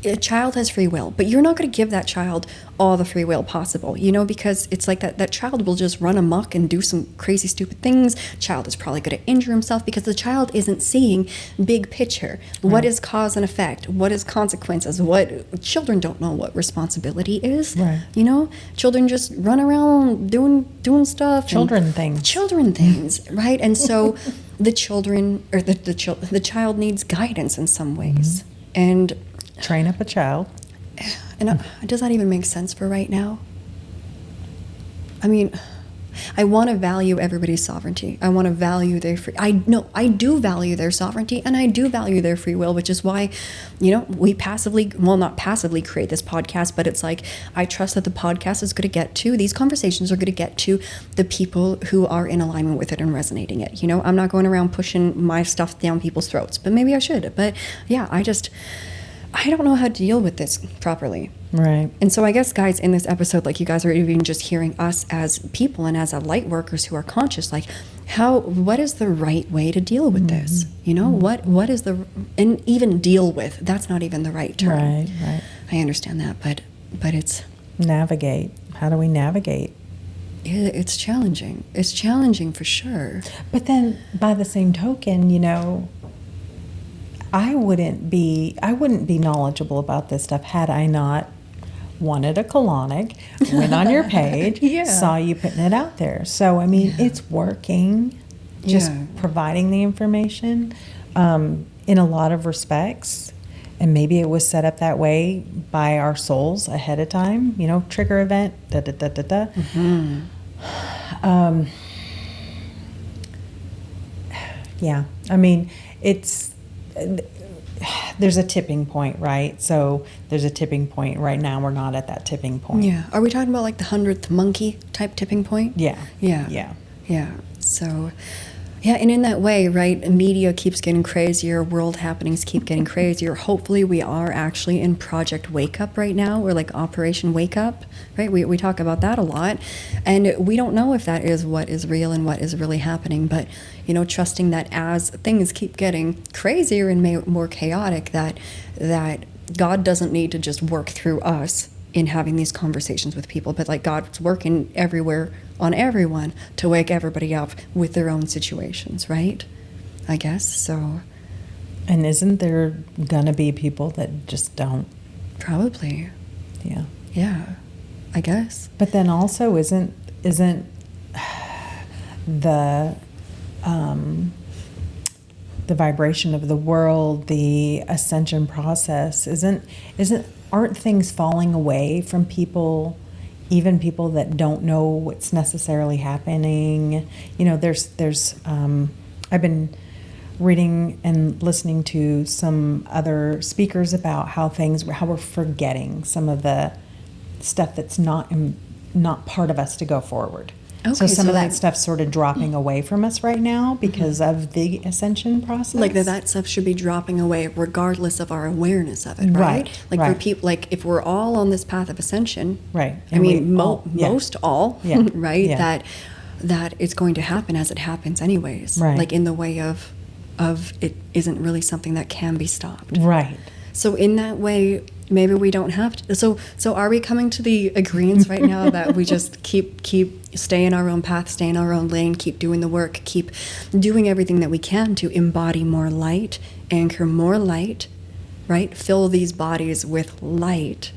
a child has free will, but you're not going to give that child all the free will possible, because it's like that child will just run amok and do some crazy, stupid things. Child is probably going to injure himself because the child isn't seeing big picture. Right. What is cause and effect? What is consequences? Children don't know what responsibility is. Right. Children just run around doing stuff. Children things, right? And so the child needs guidance in some ways. Mm-hmm. And train up a child. And does that even make sense for right now? I mean, I want to value everybody's sovereignty. I want to value their free. I do value their sovereignty, and I do value their free will, which is why, we not passively create this podcast, but it's like I trust that the podcast is going to get to these conversations are going to get to the people who are in alignment with it and resonating it. I'm not going around pushing my stuff down people's throats, but maybe I should. But yeah, I don't know how to deal with this properly. Right. And so I guess, guys, in this episode, like, you guys are even just hearing us as people and as light workers who are conscious, like, what is the right way to deal with this? What is and even deal with, that's not even the right term. Right. I understand that, but it's... Navigate. How do we navigate? It's challenging. It's challenging for sure. But then by the same token, I wouldn't be knowledgeable about this stuff had I not wanted a colonic, went on your page, saw you putting it out there. So, it's working, just providing the information in a lot of respects. And maybe it was set up that way by our souls ahead of time, trigger event, da-da-da-da-da. Yeah, there's a tipping point, right? So there's a tipping point. Right now we're not at that tipping point. Yeah. Are we talking about like the 100th monkey type tipping point? Yeah. So, and in that way, right, media keeps getting crazier, world happenings keep getting crazier. Hopefully we are actually in Project Wake Up right now, or like Operation Wake Up, right? We talk about that a lot. And we don't know if that is what is real and what is really happening, but trusting that as things keep getting crazier and more chaotic, that God doesn't need to just work through us in having these conversations with people, but like God's working everywhere on everyone to wake everybody up with their own situations, right? I guess so. And isn't there gonna be people that just don't? Probably. Yeah, I guess. But then also isn't the vibration of the world, the ascension process, aren't things falling away from people, even people that don't know what's necessarily happening? I've been reading and listening to some other speakers about how we're forgetting some of the stuff that's not part of us to go forward. Okay, so some of that stuff's sort of dropping away from us right now because of the ascension process. Like that stuff should be dropping away regardless of our awareness of it, right? For people, like if we're all on this path of ascension, right? Most all, right? That it's going to happen as it happens anyways, right? Like in the way of it isn't really something that can be stopped, right? So in that way, maybe we don't have to. So are we coming to the agreement right now that we just keep stay in our own path, stay in our own lane, keep doing the work, keep doing everything that we can to embody more light, anchor more light, right? Fill these bodies with light.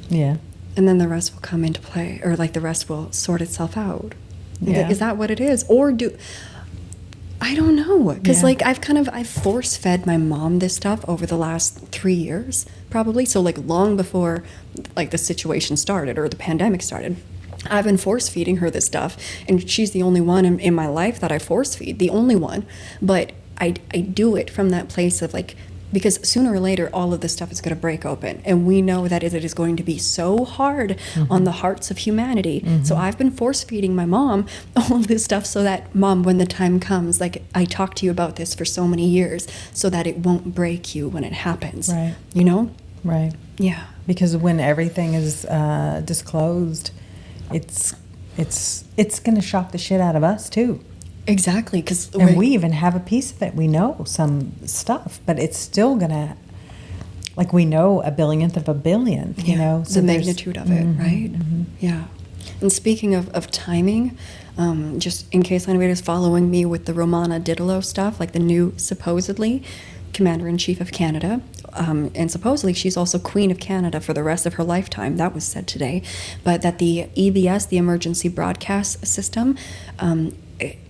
Yeah. And then the rest will come into play, or like the rest will sort itself out. Yeah. Is that what it is? Or I don't know, because like I've force fed my mom this stuff over the last 3 years, probably. So like long before like the situation started or the pandemic started, I've been force feeding her this stuff, and she's the only one in my life that I force feed, the only one. But I do it from that place of like, because sooner or later all of this stuff is going to break open, and we know that it is going to be so hard on the hearts of humanity. So I've been force feeding my mom all of this stuff so that, Mom, when the time comes, like I talked to you about this for so many years, so that it won't break you when it happens. Right. Right. Yeah. Because when everything is disclosed, it's going to shock the shit out of us too. Exactly, and we even have a piece of it. We know some stuff, but it's still gonna, like, we know a billionth of a billionth. So the magnitude of it, right? Yeah. And speaking of timing, just in case anybody is following me with the Romana Didelot stuff, like the new supposedly Commander-in-Chief of Canada, and supposedly she's also Queen of Canada for the rest of her lifetime. That was said today, but that the EBS, the Emergency Broadcast System,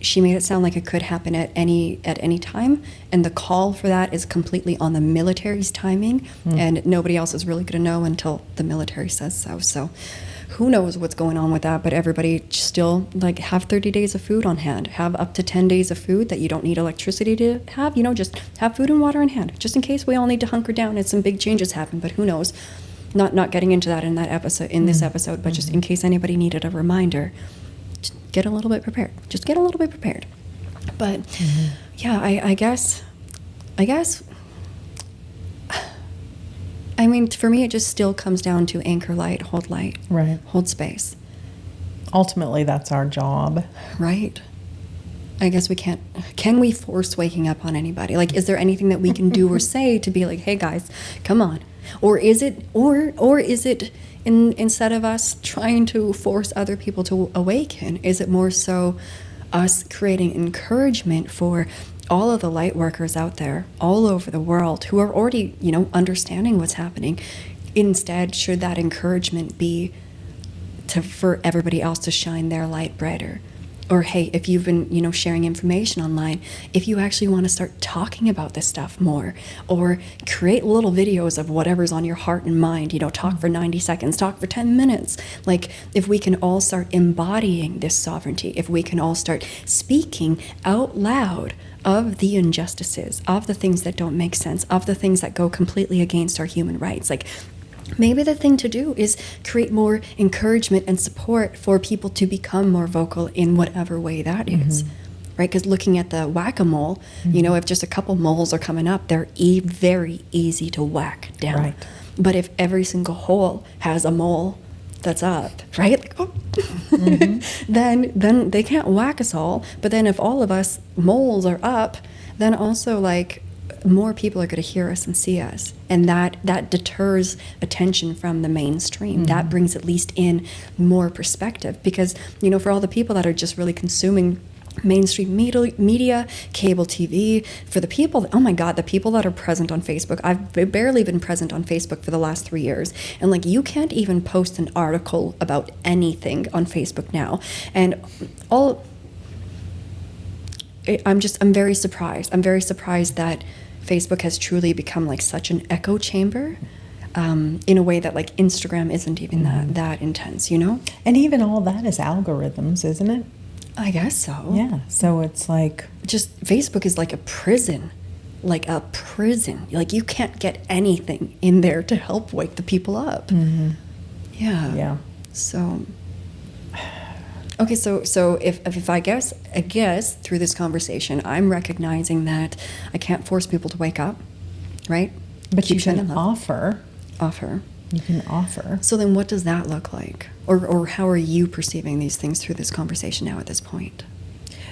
she made it sound like it could happen at any time, and the call for that is completely on the military's timing, and nobody else is really going to know until the military says so. So who knows what's going on with that, but everybody still, like, have 30 days of food on hand, have up to 10 days of food that you don't need electricity to have, just have food and water in hand, just in case we all need to hunker down and some big changes happen. But who knows, not getting into that in this episode, but just in case anybody needed a reminder, just get a little bit prepared, but yeah, I guess I mean, for me, it just still comes down to anchor light, Right. hold space. Ultimately, that's our job. Right. I guess we can we force waking up on anybody? Like, is there anything that we can do or say to be like, hey guys, come on? Or is it instead of us trying to force other people to awaken, is it more so us creating encouragement for all of the light workers out there all over the world who are already, understanding what's happening? Instead, should that encouragement be for everybody else to shine their light brighter? Or, hey, if you've been, sharing information online, if you actually want to start talking about this stuff more, or create little videos of whatever's on your heart and mind, talk for 90 seconds, talk for 10 minutes. Like, if we can all start embodying this sovereignty, if we can all start speaking out loud of the injustices, of the things that don't make sense, of the things that go completely against our human rights, like, maybe the thing to do is create more encouragement and support for people to become more vocal in whatever way that is, right? Because looking at the whack-a-mole, if just a couple moles are coming up, they're very easy to whack down. Right. But if every single hole has a mole that's up, right? Like, then they can't whack us all. But then if all of us moles are up, then also, like, more people are going to hear us and see us, and that deters attention from the mainstream. That brings at least in more perspective, because for all the people that are just really consuming mainstream media, cable TV, for the people, oh my God, the people that are present on Facebook. I've barely been present on Facebook for the last 3 years, and like, you can't even post an article about anything on Facebook now, and I'm very surprised. I'm very surprised that Facebook has truly become like such an echo chamber, in a way that like Instagram isn't even that intense, And even all that is algorithms, isn't it? I guess so. Yeah. So it's like, just Facebook is like a prison. Like, you can't get anything in there to help wake the people up. Yeah. So, okay, so if I guess through this conversation, I'm recognizing that I can't force people to wake up, right? but you Keep shining can love. offer. You can offer. So then what does that look like? Or how are you perceiving these things through this conversation now at this point?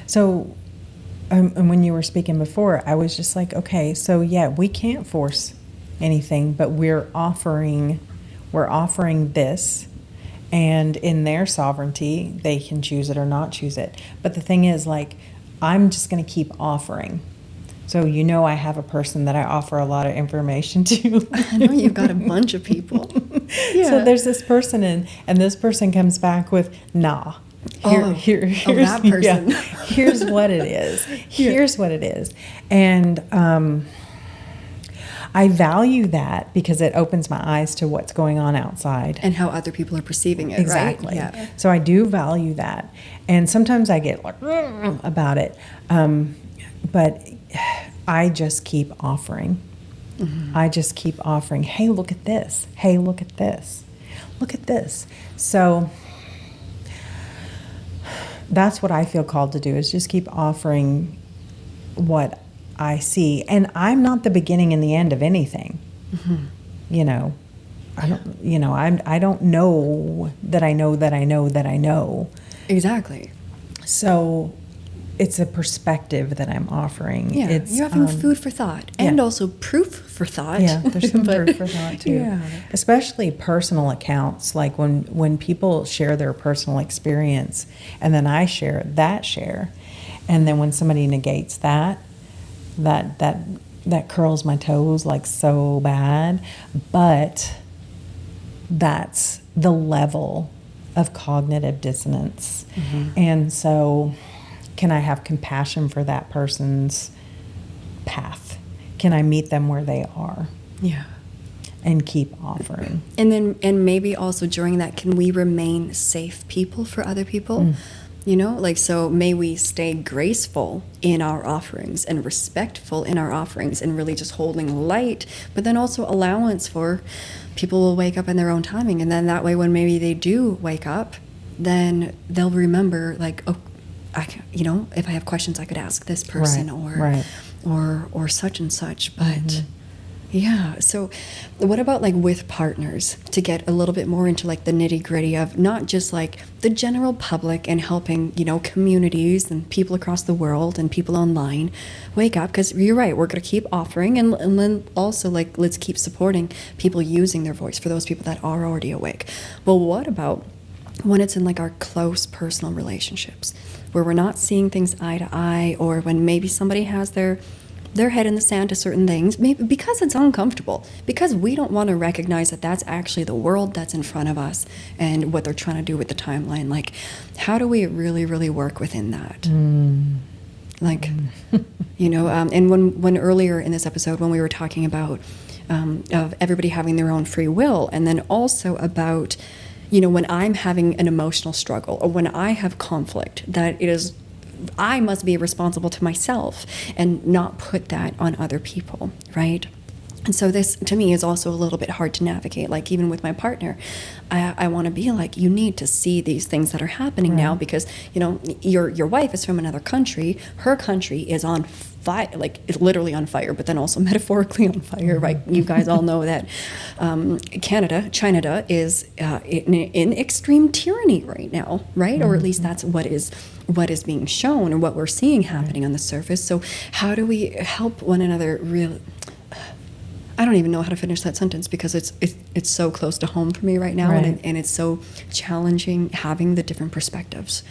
So, and when you were speaking before, I was just like, okay, so yeah, we can't force anything, but we're offering this, and in their sovereignty, they can choose it or not choose it. But the thing is, like, I'm just going to keep offering. So I have a person that I offer a lot of information to. I know you've got a bunch of people. Yeah. So there's this person, and this person comes back with, nah. Here's that person. Yeah, here's what it is. Here's what it is. And I value that because it opens my eyes to what's going on outside. And how other people are perceiving it, Exactly. right? Yeah. So I do value that. And sometimes I get like about it. But I just keep offering. I just keep offering, hey, look at this. Hey, look at this. Look at this. So that's what I feel called to do, is just keep offering what I see. And I'm not the beginning and the end of anything. I don't know that I know that I know that I know. Exactly. So it's a perspective that I'm offering. Yeah, It's, you're having food for thought, and also proof for thought. Yeah, there's some proof for thought too. Yeah. Especially personal accounts, like when people share their personal experience, and then I share, and then when somebody negates that curls my toes like so bad. But that's the level of cognitive dissonance. And so can I have compassion for that person's path? Can I meet them where they are? Yeah. And keep offering. And maybe also during that, can we remain safe people for other people? You know, like, so may we stay graceful in our offerings and respectful in our offerings and really just holding light, but then also allowance for people will wake up in their own timing. And then that way, when maybe they do wake up, then they'll remember, like, oh, you know, if I have questions, I could ask this person, or such and such. But yeah, so what about like with partners, to get a little bit more into like the nitty gritty of not just like the general public and helping, you know, communities and people across the world and people online wake up, because you're right, we're going to keep offering, and then also like let's keep supporting people using their voice for those people that are already awake. Well, what about when it's in like our close personal relationships where we're not seeing things eye to eye, or when maybe somebody has their head in the sand to certain things, maybe because it's uncomfortable, because we don't want to recognize that that's actually the world that's in front of us and what they're trying to do with the timeline. Like, how do we really, really work within that? Like, you know, and when earlier in this episode, when we were talking about of everybody having their own free will, and then also about, you know, when I'm having an emotional struggle or when I have conflict, that it is, I must be responsible to myself and not put that on other people, right? And so this, to me, is also a little bit hard to navigate. Like, even with my partner, I want to be like, you need to see these things that are happening now, because, you know, your wife is from another country. Her country is on fire, like it's literally on fire, but then also metaphorically on fire, right? You guys all know that China is in extreme tyranny right now, right? Or at least that's what is being shown, or what we're seeing happening on the surface. So how do we help one another really? I don't even know how to finish that sentence, because it's so close to home for me right now, and it's so challenging having the different perspectives,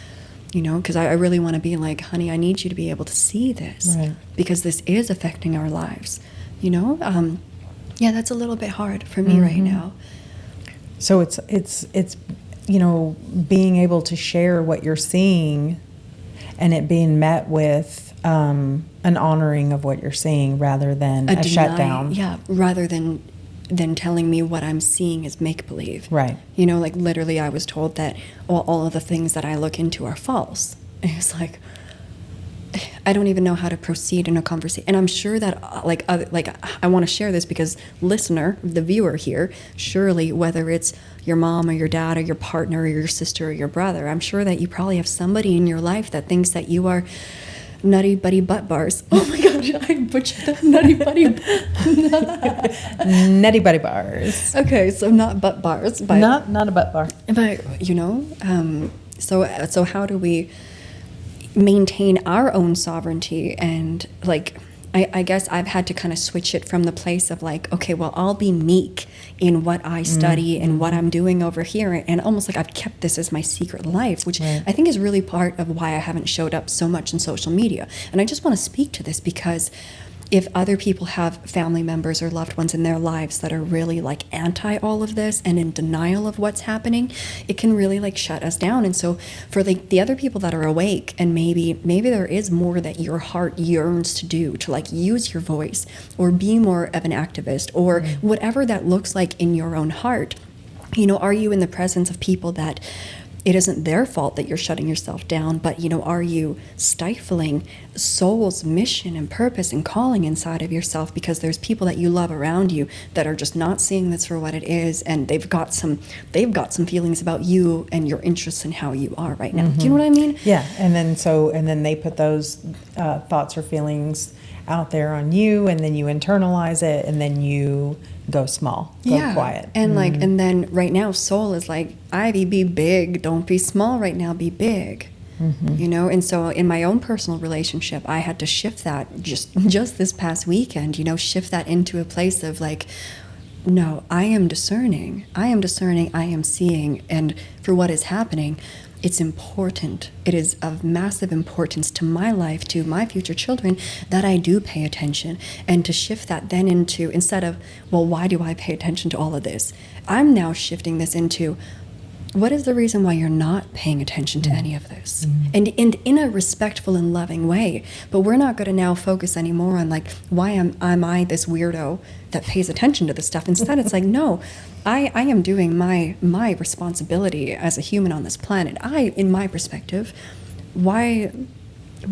you know, because I really want to be like, honey, I need you to be able to see this, because this is affecting our lives, you know. Yeah, that's a little bit hard for me right now. So it's you know, being able to share what you're seeing, and it being met with an honoring of what you're seeing, rather than a shutdown. Yeah, rather than telling me what I'm seeing is make-believe. Right. You know, like literally I was told that all of the things that I look into are false. And it's like, I don't even know how to proceed in a conversation. And I'm sure that I want to share this because listener, the viewer here, surely whether it's your mom or your dad or your partner or your sister or your brother, I'm sure that you probably have somebody in your life that thinks that you are nutty buddy butt bars. Oh my gosh, I butchered that. Nutty buddy. Nutty buddy bars. Okay, so not butt bars, but not a butt bar. But you know, so how do we maintain our own sovereignty? And like, I guess I've had to kind of switch it from the place of like, okay, well, I'll be meek in what I study and what I'm doing over here, and almost like I've kept this as my secret life, which I think is really part of why I haven't showed up so much in social media. And I just want to speak to this, because if other people have family members or loved ones in their lives that are really like anti all of this and in denial of what's happening, it can really like shut us down. And so for like the other people that are awake, and maybe there is more that your heart yearns to do, to like use your voice or be more of an activist, or whatever that looks like in your own heart, you know, are you in the presence of people that it isn't their fault that you're shutting yourself down, but, you know, are you stifling soul's mission and purpose and calling inside of yourself because there's people that you love around you that are just not seeing this for what it is, and they've got some feelings about you and your interests and how you are right now. Do you know what I mean? Yeah, and then they put those thoughts or feelings out there on you, and then you internalize it, and then you go small, go quiet. And like, and then right now soul is like, Ivy, be big, don't be small right now, be big. You know. And so in my own personal relationship, I had to shift that just this past weekend, you know, shift that into a place of like, no, I am discerning, I am seeing, and for what is happening, it's important. It is of massive importance to my life, to my future children, that I do pay attention. And to shift that then into, instead of, well, why do I pay attention to all of this? I'm now shifting this into, what is the reason why you're not paying attention to any of this? And in a respectful and loving way. But we're not going to now focus anymore on like, why am I this weirdo that pays attention to this stuff? Instead, it's like, no, I am doing my responsibility as a human on this planet. In my perspective, why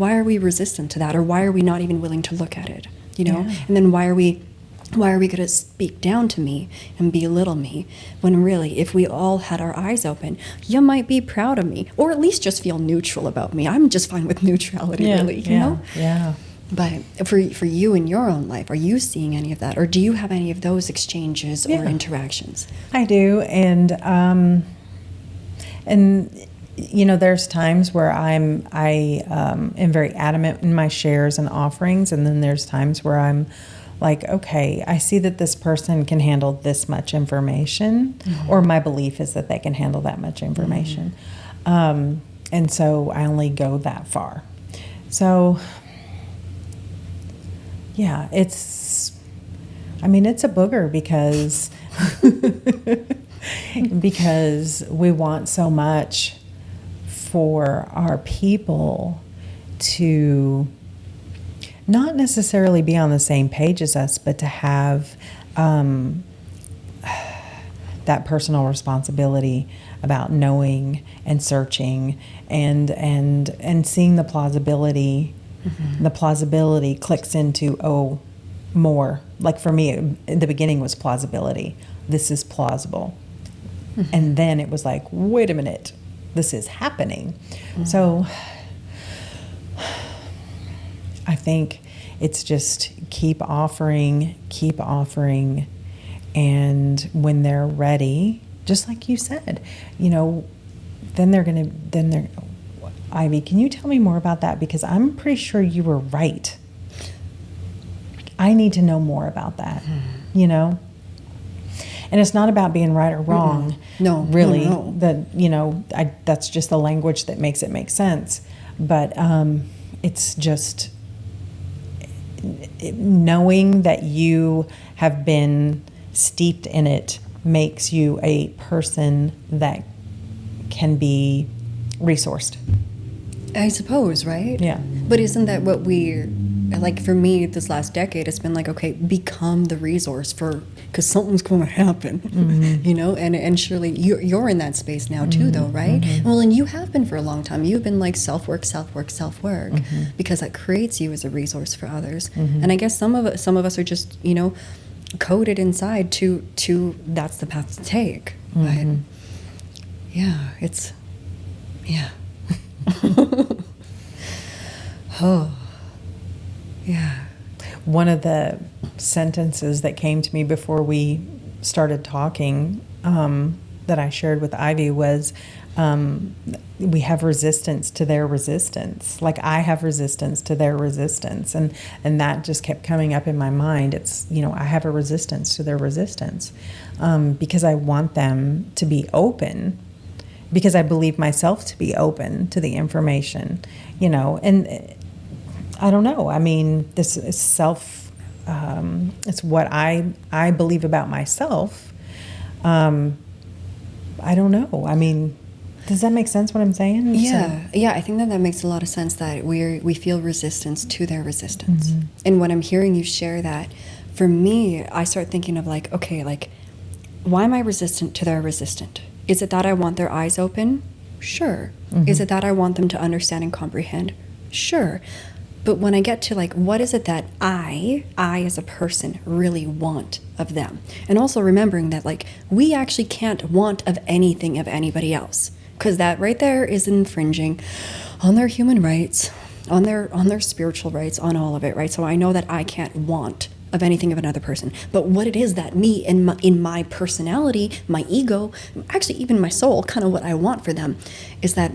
are we resistant to that? Or why are we not even willing to look at it? You know? Yeah. And then why are we going to speak down to me and belittle me when really, if we all had our eyes open, you might be proud of me, or at least just feel neutral about me. I'm just fine with neutrality, really, you know? Yeah. But for you in your own life, are you seeing any of that? Or do you have any of those exchanges or interactions? I do. And you know, there's times where I am very adamant in my shares and offerings. And then there's times where I'm like, okay, I see that this person can handle this much information, or my belief is that they can handle that much information. And so I only go that far. So, yeah, it's a booger because we want so much for our people to not necessarily be on the same page as us, but to have that personal responsibility about knowing and searching and seeing the plausibility. The plausibility clicks into, more. Like for me, in the beginning was plausibility. This is plausible. And then it was like, wait a minute, this is happening. So I think it's just keep offering, and when they're ready, just like you said, you know, Ivy, can you tell me more about that? Because I'm pretty sure you were right. I need to know more about that, you know? And it's not about being right or wrong. No, really. no. That's just the language that makes it make sense. But it's just knowing that you have been steeped in it makes you a person that can be resourced. I suppose, right? Yeah. But isn't that what like for me this last decade, it's been like, okay, become the resource because something's going to happen, you know? And surely you're in that space now too, though, right? Well, and you have been for a long time. You've been like self-work, because that creates you as a resource for others. And I guess some of us are just, you know, coded inside to that's the path to take. But yeah, yeah. Oh, yeah. One of the sentences that came to me before we started talking that I shared with Ivy was, we have resistance to their resistance. Like I have resistance to their resistance. And that just kept coming up in my mind. It's, you know, I have a resistance to their resistance because I want them to be open, because I believe myself to be open to the information, you know, and I don't know. I mean, this is it's what I believe about myself. I don't know. I mean, does that make sense what I'm saying? Yeah. Yeah, I think that makes a lot of sense, that we feel resistance to their resistance. And when I'm hearing you share that, for me, I start thinking of like, okay, like, why am I resistant to their resistant? Is it that I want their eyes open? Sure. Is it that I want them to understand and comprehend? Sure. But when I get to like, what is it that I as a person really want of them? And also remembering that like, we actually can't want of anything of anybody else, because that right there is infringing on their human rights, on their spiritual rights, on all of it, right? So I know that I can't want of anything of another person. But what it is that me in my personality, my ego, actually even my soul, kind of what I want for them is that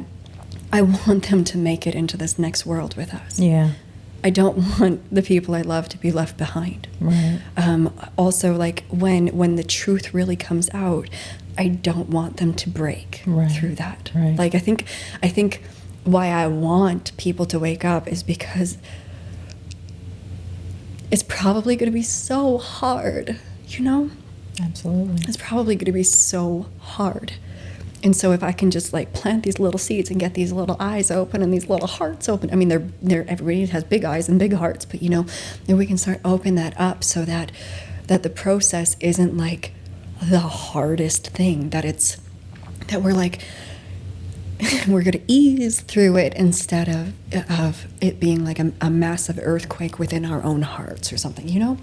I want them to make it into this next world with us. Yeah. I don't want the people I love to be left behind. Right. Also, like when the truth really comes out, I don't want them to break through that. Right. Like I think why I want people to wake up is because it's probably going to be so hard, you know? Absolutely. It's probably going to be so hard. And so if I can just like plant these little seeds and get these little eyes open and these little hearts open, I mean, they're everybody has big eyes and big hearts, but you know, then we can start open that up so that the process isn't like the hardest thing, that we're like, we're going to ease through it instead of it being like a massive earthquake within our own hearts or something, you know?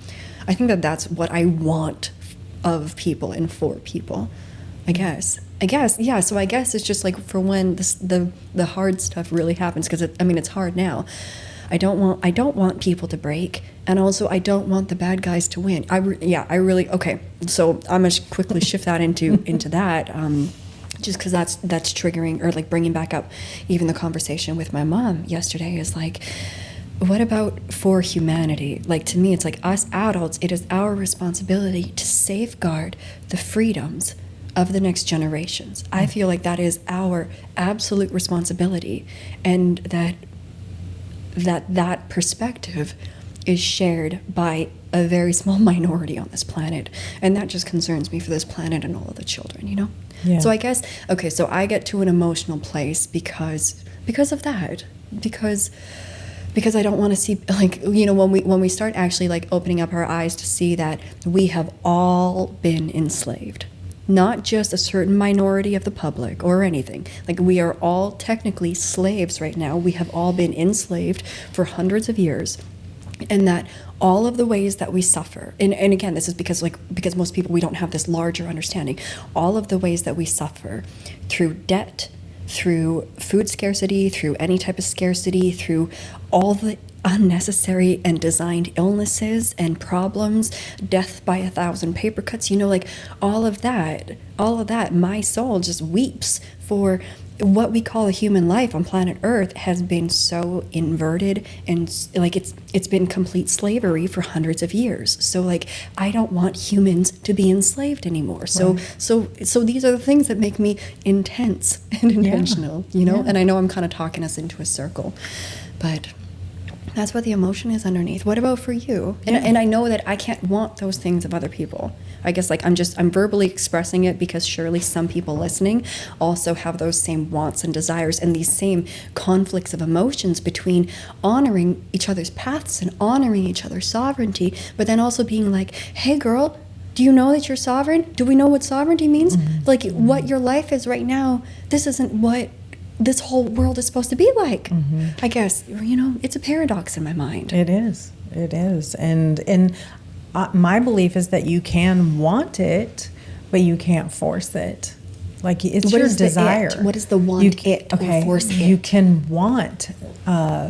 I think that's what I want of people and for people, I guess. Yeah. So I guess it's just like for when the hard stuff really happens, because it's hard now. I don't want people to break, and also I don't want the bad guys to win. Okay. So I'm gonna quickly shift that into that, just because that's triggering, or like bringing back up even the conversation with my mom yesterday. Is like, what about for humanity? Like, to me, it's like us adults. It is our responsibility to safeguard the freedoms of the next generations. I feel like that is our absolute responsibility, and that perspective is shared by a very small minority on this planet, and that just concerns me for this planet and all of the children, you know? Yeah. So I guess, okay, so I get to an emotional place because of that, because I don't want to see, like, you know, when we start actually like opening up our eyes to see that we have all been enslaved. Not just a certain minority of the public or anything. Like, we are all technically slaves right now. We have all been enslaved for hundreds of years. And that all of the ways that we suffer, and again, this is because most people, we don't have this larger understanding. All of the ways that we suffer through debt, through food scarcity, through any type of scarcity, through all the unnecessary and designed illnesses and problems, death by 1,000 paper cuts, you know, like all of that, my soul just weeps for what we call a human life on planet Earth has been so inverted, and like it's been complete slavery for hundreds of years. So like, I don't want humans to be enslaved anymore. So Right. so these are the things that make me intense and intentional, you know? Yeah. And I know I'm kind of talking us into a circle, but that's what the emotion is underneath. What about for you? And I know that I can't want those things of other people. I guess like I'm verbally expressing it because surely some people listening also have those same wants and desires and these same conflicts of emotions between honoring each other's paths and honoring each other's sovereignty, but then also being like, hey girl, do you know that you're sovereign? Do we know what sovereignty means? Mm-hmm. Like, what your life is right now, this isn't what this whole world is supposed to be like. Mm-hmm. I guess, you know, it's a paradox in my mind. It is. And my belief is that you can want it, but you can't force it. Like, it's your desire. What is the want or force it? You can want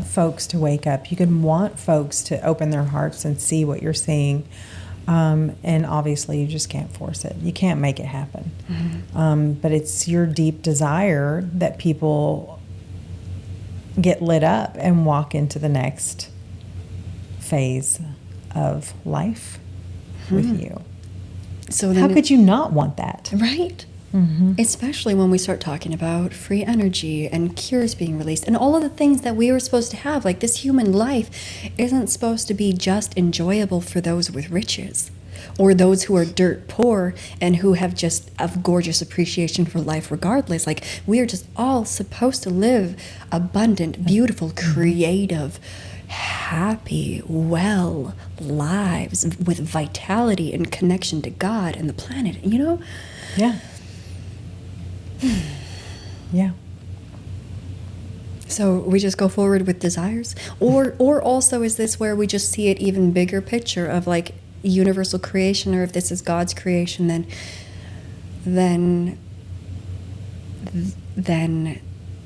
folks to wake up. You can want folks to open their hearts and see what you're seeing. And obviously, you just can't force it. You can't make it happen. Mm-hmm. But it's your deep desire that people get lit up and walk into the next phase of life with you. So then, how could you not want that? Right. Mm-hmm. Especially when we start talking about free energy and cures being released and all of the things that we were supposed to have. Like, this human life isn't supposed to be just enjoyable for those with riches or those who are dirt poor and who have just a gorgeous appreciation for life regardless. Like, we are just all supposed to live abundant, beautiful, creative, happy, well lives with vitality and connection to God and the planet, you know? Yeah. Yeah. So we just go forward with desires, or also is this where we just see it even bigger picture of like universal creation, or if this is God's creation, then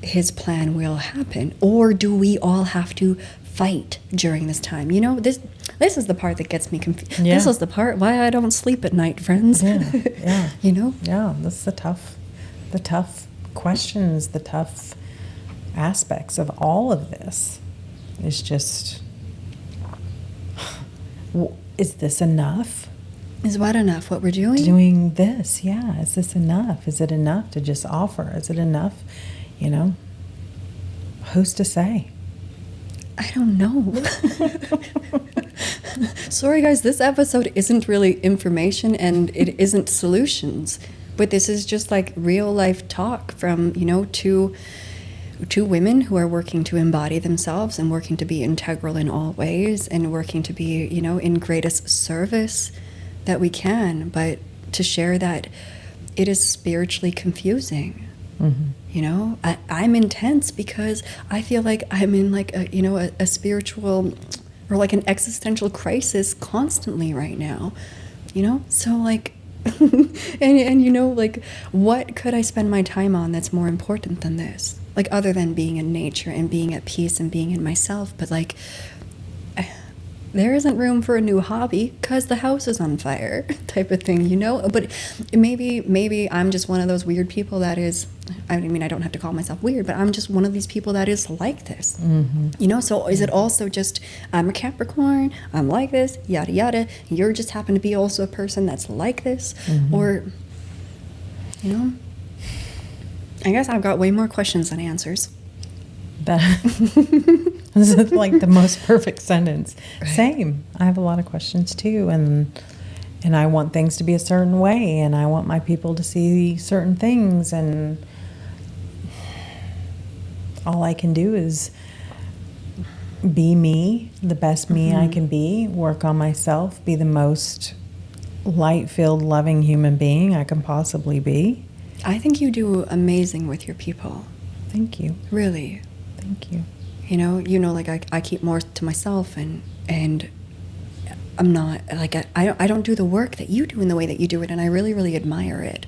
His plan will happen, or do we all have to fight during this time? You know, this is the part that gets me confused. Yeah. This is the part why I don't sleep at night, friends. Yeah. You know. Yeah, this is the tough questions, the tough aspects of all of this. Is just, is this enough? Is what enough? What we're doing? Doing this, yeah. Is this enough? Is it enough to just offer? Is it enough? You know, who's to say? I don't know. Sorry, guys. This episode isn't really information, and it isn't solutions. But this is just like real life talk from, two women who are working to embody themselves and working to be integral in all ways and working to be, in greatest service that we can, but to share that it is spiritually confusing. I'm intense because I feel like I'm in like a spiritual or like an existential crisis constantly right now, so like and like what could I spend my time on that's more important than this, like other than being in nature and being at peace and being in myself. But like there isn't room for a new hobby because the house is on fire type of thing, But maybe I'm just one of those weird people that is, I mean, I don't have to call myself weird, but I'm just one of these people that is like this, So is it also just, I'm a Capricorn, I'm like this, yada, yada. You're just happen to be also a person that's like this, or, I guess I've got way more questions than answers. This is like the most perfect sentence. Right. Same. I have a lot of questions too, and I want things to be a certain way, and I want my people to see certain things, and all I can do is be me, the best me I can be, work on myself, be the most light-filled, loving human being I can possibly be. I think you do amazing with your people. Thank you. Really. Thank you. Like I keep more to myself, and I'm not like I don't do the work that you do in the way that you do it, and I really, really admire it.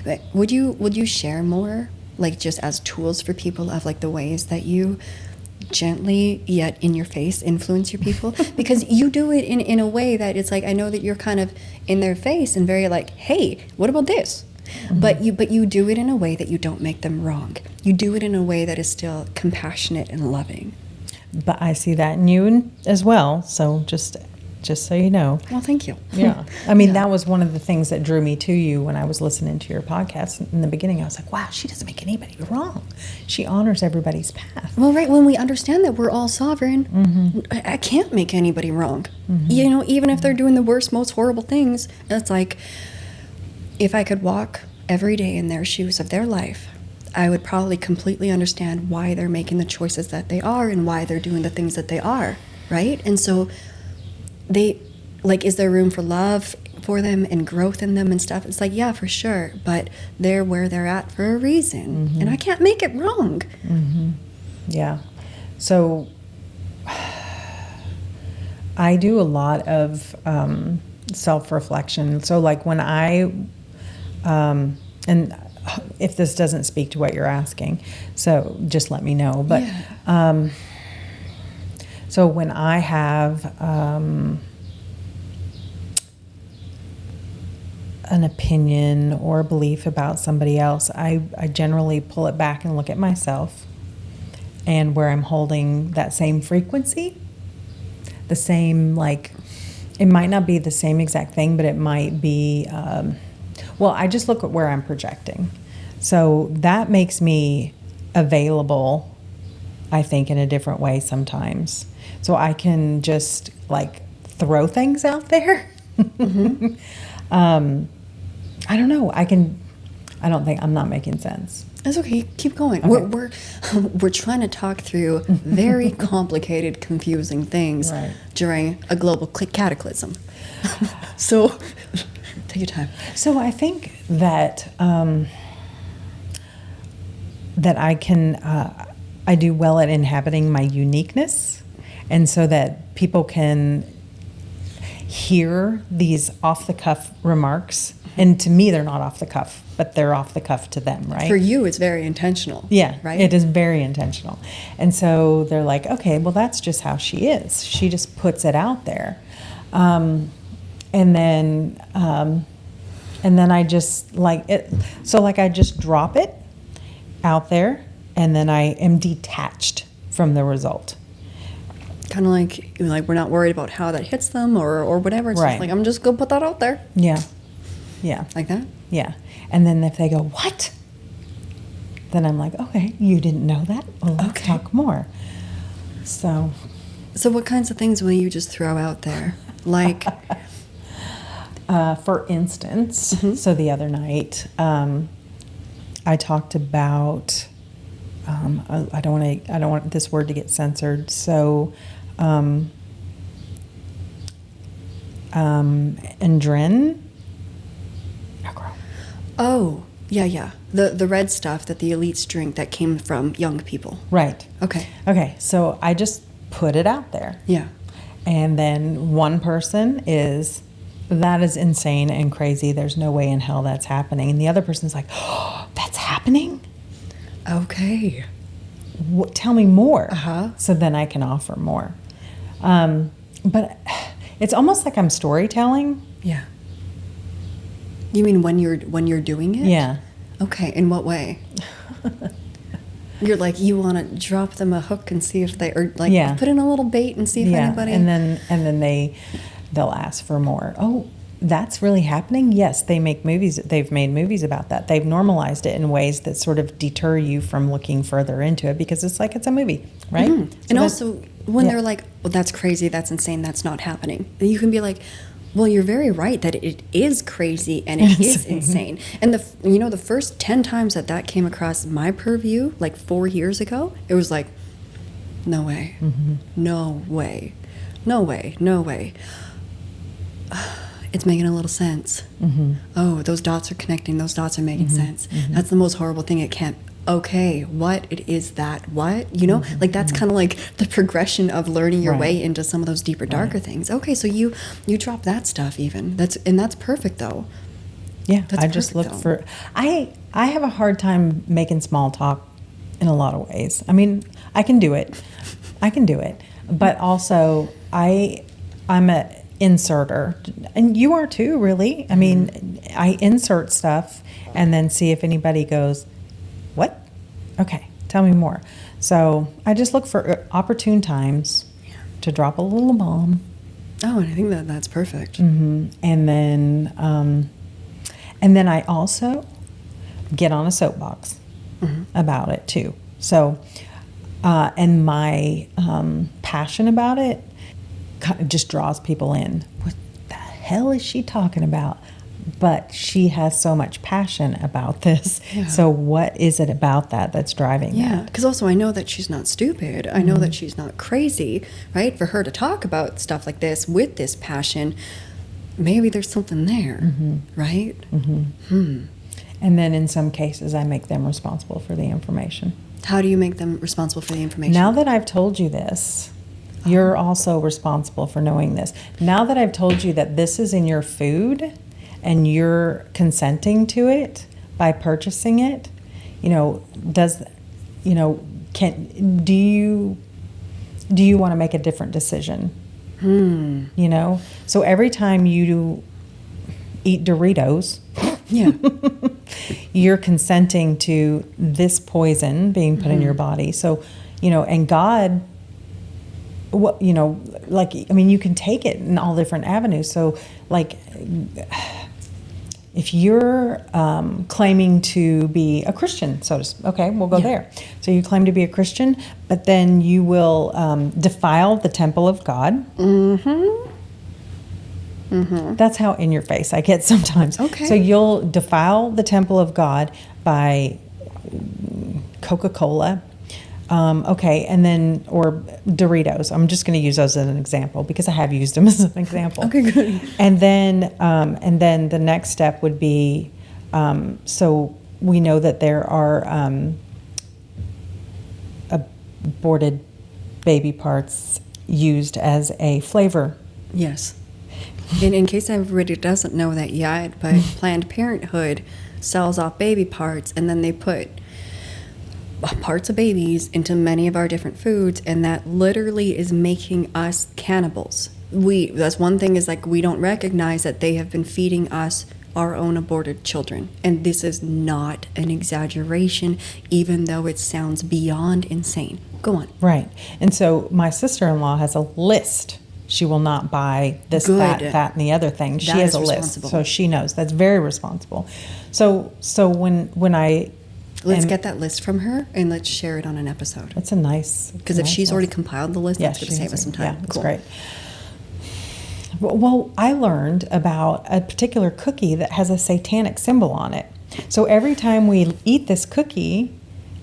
But would you share more, like just as tools for people of like the ways that you gently yet in your face influence your people? Because you do it in a way that it's like, I know that you're kind of in their face and very like, hey, what about this? But you do it in a way that you don't make them wrong. You do it in a way that is still compassionate and loving. But I see that in you as well. So just so you know. Well, thank you. Yeah. I mean, that was one of the things that drew me to you when I was listening to your podcast in the beginning. I was like, wow, she doesn't make anybody wrong. She honors everybody's path. Well, right, when we understand that we're all sovereign, I can't make anybody wrong. Even if they're doing the worst, most horrible things, it's like, if I could walk every day in their shoes of their life, I would probably completely understand why they're making the choices that they are and why they're doing the things that they are, right? And so is there room for love for them and growth in them and stuff? It's like, yeah, for sure, but they're where they're at for a reason, and I can't make it wrong. Yeah. So I do a lot of self-reflection. So like when and if this doesn't speak to what you're asking, so just let me know. But so when I have an opinion or a belief about somebody else, I generally pull it back and look at myself and where I'm holding that same frequency, the same, like, it might not be the same exact thing, but it might be, I just look at where I'm projecting. So that makes me available, I think, in a different way sometimes. So I can just like throw things out there. I don't know. I'm not making sense. That's okay. Keep going. Okay. We're trying to talk through very complicated, confusing things during a global cataclysm. So take your time. So I think that I do well at inhabiting my uniqueness, and so that people can hear these off-the-cuff remarks. And to me, they're not off the cuff, but they're off the cuff to them, right? For you, it's very intentional. Yeah, right? It is very intentional. And so they're like, okay, well, that's just how she is. She just puts it out there. And then I just like it. So like I just drop it out there, and then I am detached from the result. Kind of like we're not worried about how that hits them or whatever. It's just like, I'm just going to put that out there. Yeah. Yeah. Like that? Yeah. And then if they go, what? Then I'm like, okay, you didn't know that? Well, let's talk more. So what kinds of things will you just throw out there? Like, For instance, so the other night, I talked about. I don't want this word to get censored. So, Andrin. Oh, yeah. The red stuff that the elites drink that came from young people. Right. Okay. So I just put it out there. Yeah. And then one person is, that is insane and crazy. There's no way in hell that's happening. And the other person's like, oh, that's happening? Okay. Tell me more. Uh-huh. So then I can offer more. But it's almost like I'm storytelling. Yeah. You mean when you're doing it? Yeah. Okay. In what way? You're like, you want to drop them a hook and see if they, or like put in a little bait and see if anybody. And then they'll ask for more. Oh, that's really happening? Yes, they make movies. They've made movies about that. They've normalized it in ways that sort of deter you from looking further into it because it's like it's a movie, right? Mm-hmm. So and also when they're like, well, that's crazy, that's insane, that's not happening. And you can be like, well, you're very right that it is crazy and it is insane. And the first 10 times that came across my purview, like 4 years ago, it was like, no way, no way, no way, no way. It's making a little sense. Oh, those dots are connecting. Those dots are making sense. That's the most horrible thing. It can't. Okay, what it is that? What? You know, like that's kind of like the progression of learning your way into some of those deeper, darker things. Okay, so you drop that stuff even. That's perfect though. Yeah, that's I just look for. I have a hard time making small talk in a lot of ways. I mean, I can do it, but also I'm a inserter, and you are too, really. I mean, I insert stuff and then see if anybody goes, what? Okay, tell me more. So I just look for opportune times to drop a little bomb. Oh, and I think that's perfect. And then I also get on a soapbox about it too. So, and my passion about it kind of just draws people in. What the hell is she talking about? But she has so much passion about this. Yeah. So what is it about that that's driving that? Yeah, because also I know that she's not stupid. I know that she's not crazy, right? For her to talk about stuff like this with this passion, maybe there's something there, right? And then in some cases, I make them responsible for the information. How do you make them responsible for the information? Now that I've told you this, you're also responsible for knowing this. Now that I've told you that this is in your food and you're consenting to it by purchasing it, do you want to make a different decision? So every time you eat Doritos, you're consenting to this poison being put in your body. So, and God, you can take it in all different avenues. So, if you're claiming to be a Christian, we'll go there. So you claim to be a Christian, but then you will defile the temple of God. That's how in your face I get sometimes. Okay. So you'll defile the temple of God by Coca-Cola. And then, or Doritos. I'm just going to use those as an example because I have used them as an example. Okay, good. And then the next step would be, so we know that there are aborted baby parts used as a flavor. Yes. And in case everybody doesn't know that yet, but Planned Parenthood sells off baby parts, and then they put parts of babies into many of our different foods, and that literally is making us cannibals. That's one thing, is we don't recognize that they have been feeding us our own aborted children. And this is not an exaggeration, even though it sounds beyond insane. Go on. Right. And so my sister-in-law has a list. She will not buy this, that, and the other thing. She has a list, so she knows. That's very responsible. So when I Let's get that list from her and let's share it on an episode. That's a nice... Because if she's already compiled the list, that's going to save us some time. Yeah, that's great. Well, I learned about a particular cookie that has a satanic symbol on it. So every time we eat this cookie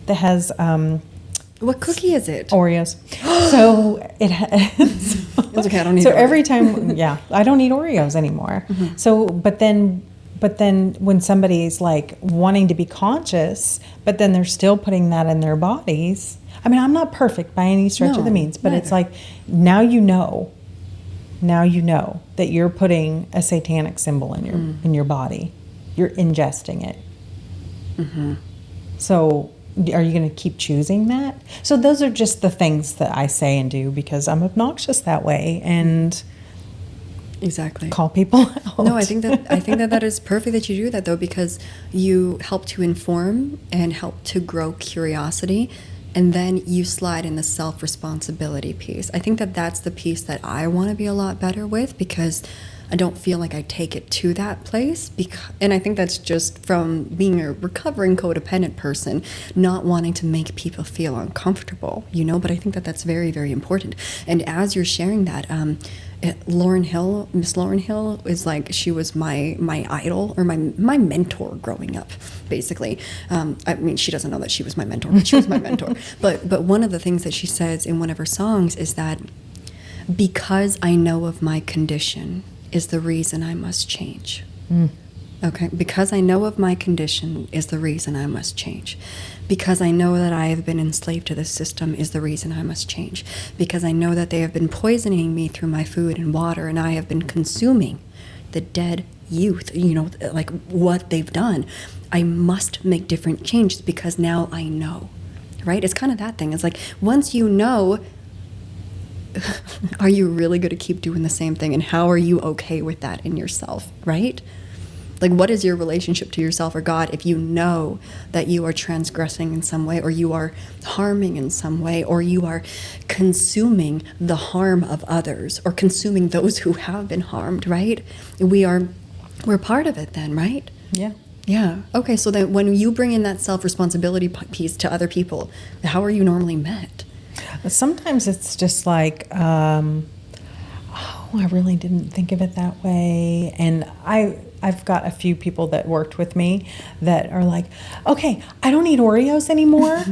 that has What cookie is it? Oreos, so it has. It's okay, I don't need So Oreos. every time, yeah, I don't eat Oreos anymore. So, but then when somebody's like wanting to be conscious, but then they're still putting that in their bodies. I mean, I'm not perfect by any stretch of the No, means, but it's neither. like now you know that you're putting a satanic symbol in your body. You're ingesting it. So are you going to keep choosing that? So those are just the things that I say and do because I'm obnoxious that way and Exactly. call people out. No, I think that is perfect that you do that though, because you help to inform and help to grow curiosity, and then you slide in the self-responsibility piece. I think that that's the piece that I want to be a lot better with, because I don't feel like I take it to that place. And I think that's just from being a recovering codependent person, not wanting to make people feel uncomfortable, but I think that that's very, very important. And as you're sharing that, Miss Lauren Hill is like, she was my idol, or my mentor growing up, basically. I mean, she doesn't know that she was my mentor, but she was my mentor. But one of the things that she says in one of her songs is that, because I know of my condition is the reason I must change. Okay, because I know of my condition is the reason I must change. Because I know that I have been enslaved to this system is the reason I must change. Because I know that they have been poisoning me through my food and water, and I have been consuming the dead youth, like what they've done. I must make different changes because now I know, right? It's kind of that thing. It's like, once you know, are you really going to keep doing the same thing? And how are you okay with that in yourself, right? Like, what is your relationship to yourself or God if you know that you are transgressing in some way, or you are harming in some way, or you are consuming the harm of others, or consuming those who have been harmed, right? We're part of it then, right? Yeah. Yeah. Okay, so then when you bring in that self-responsibility piece to other people, how are you normally met? Sometimes it's just like, I really didn't think of it that way. And I've got a few people that worked with me that are like, okay, I don't eat Oreos anymore.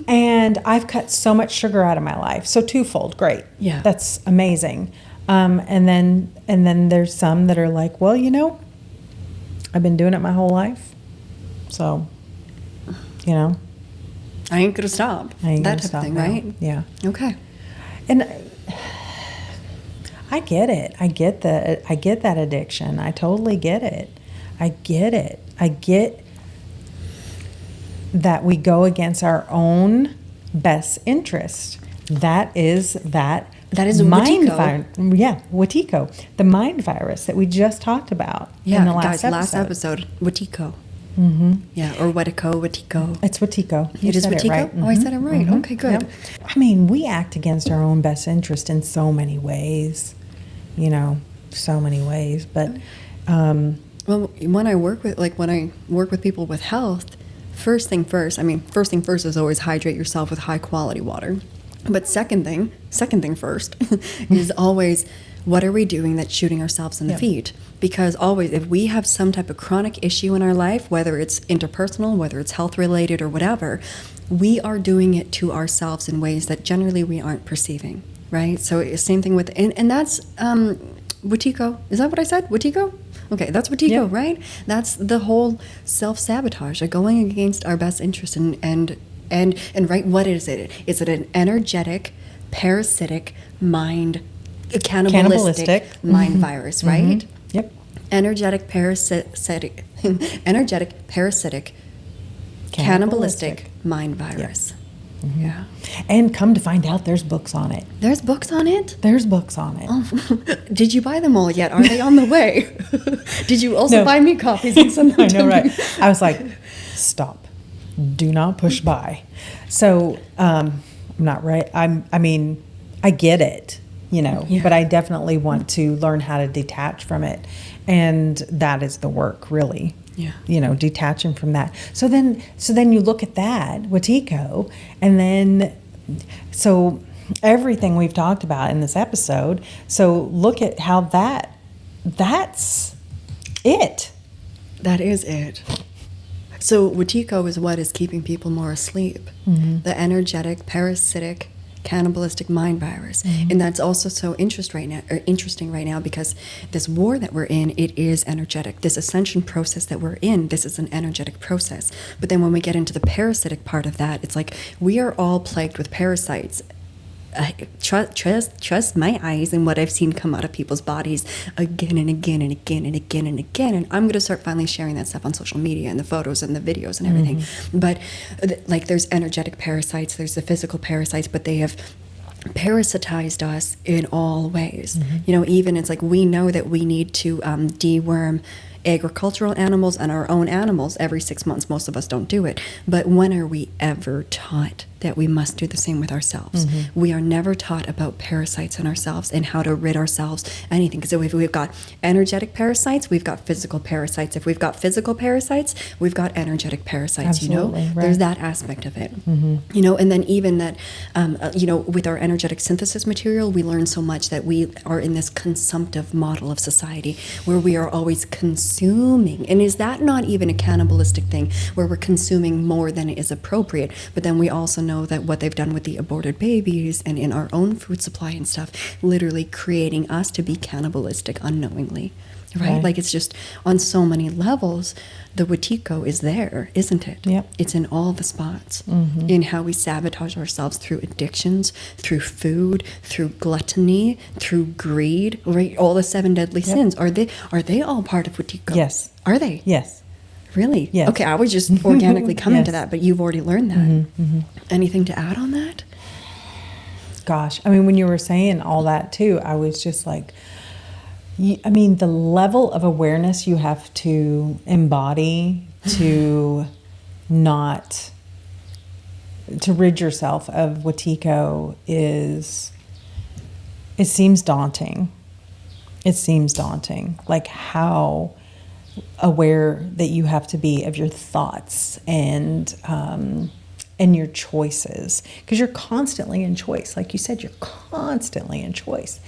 And I've cut so much sugar out of my life. So twofold, great. Yeah. That's amazing. And then there's some that are like, well, I've been doing it my whole life. So, I ain't gonna stop. I ain't that gonna type stop of thing, now. right? Yeah. Okay. And I get it. I get that addiction. I totally get it. I get that we go against our own best interest. That is mind Wetiko. virus. Yeah, Wetiko, the mind virus that we just talked about Yeah, in the last guys, episode. last episode, Wetiko. Yeah, or Wetiko. It's Wetiko. You It is said Wetiko? right. Oh, I said it right. Mhm. Okay, good. Yep. I mean, we act against our own best interest in so many ways, so many ways. But Well, when I work with people with health, first thing first is always hydrate yourself with high quality water. But second thing first is always, what are we doing that's shooting ourselves in the Yeah. feet? Because always, if we have some type of chronic issue in our life, whether it's interpersonal, whether it's health related or whatever, we are doing it to ourselves in ways that generally we aren't perceiving, right? So same thing with, and that's Wetiko. Is that what I said? Wetiko? Okay, that's Wetiko, Yeah. right? That's the whole self-sabotage, going against our best interest, and right, what is it? Is it an energetic, parasitic, cannibalistic mind virus, right? Yep. Energetic, parasitic, cannibalistic mind virus. Yeah. And come to find out, there's books on it. There's books on it? There's books on it. Oh, did you buy them all yet? Are they on the way? Did you also No. buy me copies and send them I to know, me? right? I was like, stop. Do not push by. So, I'm not right. I mean, I get it, Yeah. but I definitely want to learn how to detach from it. And that is the work, really. Yeah. Detaching from that. So then you look at that, Wetiko, and then, so everything we've talked about in this episode. So look at how that's it. That is it. So Watiko is what is keeping people more asleep. The energetic, parasitic, cannibalistic mind virus. And that's also so interesting right now because this war that we're in, it is energetic. This ascension process that we're in, this is an energetic process. But then when we get into the parasitic part of that, it's like we are all plagued with parasites. Trust my eyes and what I've seen come out of people's bodies again and again and again and again and again. And I'm going to start finally sharing that stuff on social media and the photos and the videos and everything. But like there's energetic parasites, there's the physical parasites, but they have parasitized us in all ways. You know, even it's like we know that we need to deworm agricultural animals and our own animals every 6 months. Most of us don't do it. But when are we ever taught that we must do the same with ourselves? We are never taught about parasites in ourselves and how to rid ourselves anything. Because if we've got energetic parasites, we've got physical parasites. If we've got physical parasites, we've got energetic parasites. Absolutely, you know, right. There's that aspect of it. You know, and then even that, you know, with our energetic synthesis material, we learn so much that we are in this consumptive model of society where we are always consuming. And is that not even a cannibalistic thing where we're consuming more than is appropriate? But then we also know that what they've done with the aborted babies and in our own food supply and stuff, literally creating us to be cannibalistic unknowingly. Right? Like it's just on so many levels, the Watiko is there, isn't it? Yep. It's in all the spots. In how we sabotage ourselves through addictions, through food, through gluttony, through greed, right? All the 7 deadly sins. Are they all part of Watiko? Yes. Are they? Yes. Really? Yes. Okay, I was just organically coming to Yes. that, but you've already learned that. Anything to add on that? Gosh, I mean, when you were saying all that too, I was just like, I mean, the level of awareness you have to embody to not, to rid yourself of Watiko it seems daunting. It seems daunting. Like how aware that you have to be of your thoughts and your choices, because you're constantly in choice. Like you said, you're constantly in choice.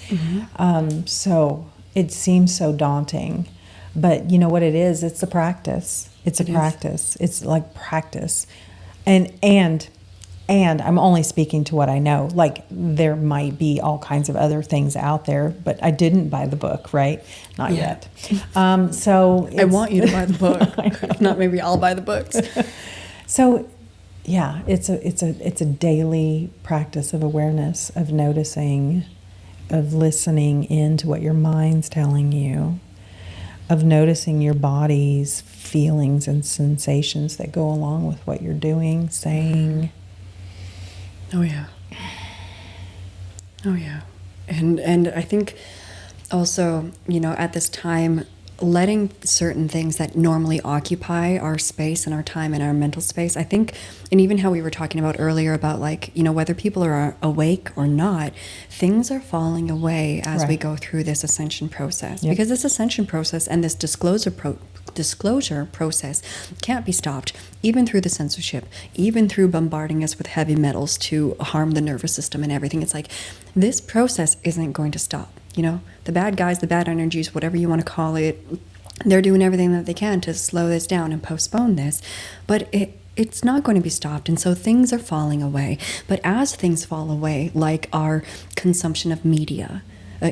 So it seems so daunting, but you know what it is? It's a practice. It's a practice. It's like practice. And I'm only speaking to what I know. Like there might be all kinds of other things out there, but I didn't buy the book, right? Not yet. So I want you to buy the book. If not, maybe I'll buy the books. So yeah, it's a daily practice of awareness, of noticing, of listening into what your mind's telling you, of noticing your body's feelings and sensations that go along with what you're doing, saying. Oh yeah. Oh yeah. And I think also, you know, at this time, letting certain things that normally occupy our space and our time and our mental space, I think, and even how we were talking about earlier about like, you know, whether people are awake or not, things are falling away as we go through this ascension process. Because this ascension process and this disclosure process can't be stopped, even through the censorship, even through bombarding us with heavy metals to harm the nervous system and everything. It's like this process isn't going to stop. You know, the bad guys, the bad energies, whatever you want to call it, they're doing everything that they can to slow this down and postpone this. But it's not going to be stopped. And so things are falling away. But as things fall away, like our consumption of media,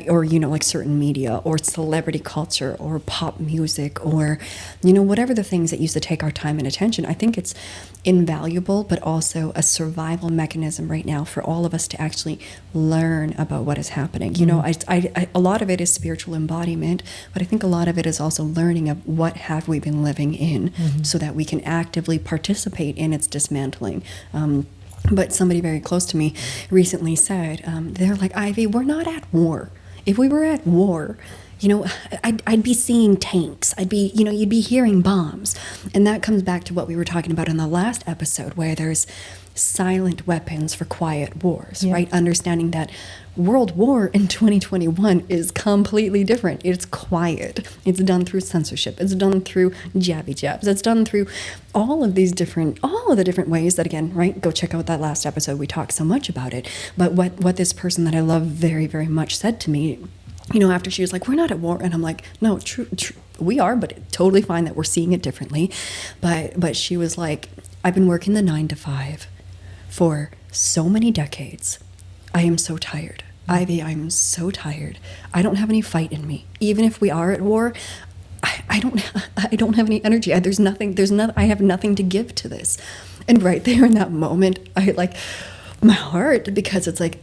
or, you know, like certain media or celebrity culture or pop music or, you know, whatever the things that used to take our time and attention, I think it's invaluable, but also a survival mechanism right now for all of us to actually learn about what is happening. You know, I a lot of it is spiritual embodiment, but I think a lot of it is also learning of what have we been living in so that we can actively participate in its dismantling. But somebody very close to me recently said, they're like, Ivy, we're not at war. If we were at war, I'd be seeing tanks. I'd be, you'd be hearing bombs. And that comes back to what we were talking about in the last episode, where there's silent weapons for quiet wars, right? Understanding that World War in 2021 is completely different. It's quiet. It's done through censorship. It's done through jabby jabs. It's done through all of the different ways that, again, right? Go check out that last episode. We talked so much about it. But what this person that I love very, very much said to me, after she was like, we're not at war. And I'm like, no, true, we are, but totally fine that we're seeing it differently. But she was like, I've been working the 9 to 5 for so many decades. I am so tired. Ivy, I'm so tired. I don't have any fight in me. Even if we are at war, I don't have any energy. I have nothing to give to this. And right there in that moment, I like my heart, because it's like,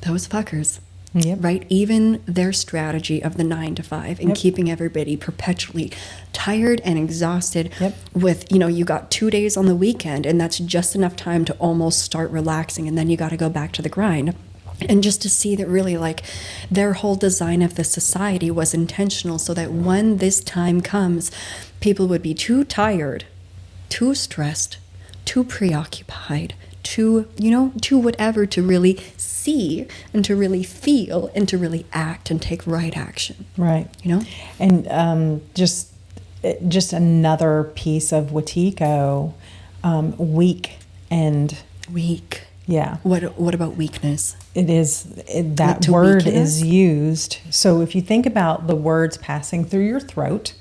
those fuckers. Yep. Right? Even their strategy of the 9 to 5 and keeping everybody perpetually tired and exhausted with, you got 2 days on the weekend, and that's just enough time to almost start relaxing, and then you got to go back to the grind. And just to see that really, like, their whole design of the society was intentional, so that when this time comes, people would be too tired, too stressed, too preoccupied, too whatever, to really see and to really feel and to really act and take right action. Right. And just another piece of Watiko, weak. Yeah. What about weakness? That word is used. So if you think about the words passing through your throat,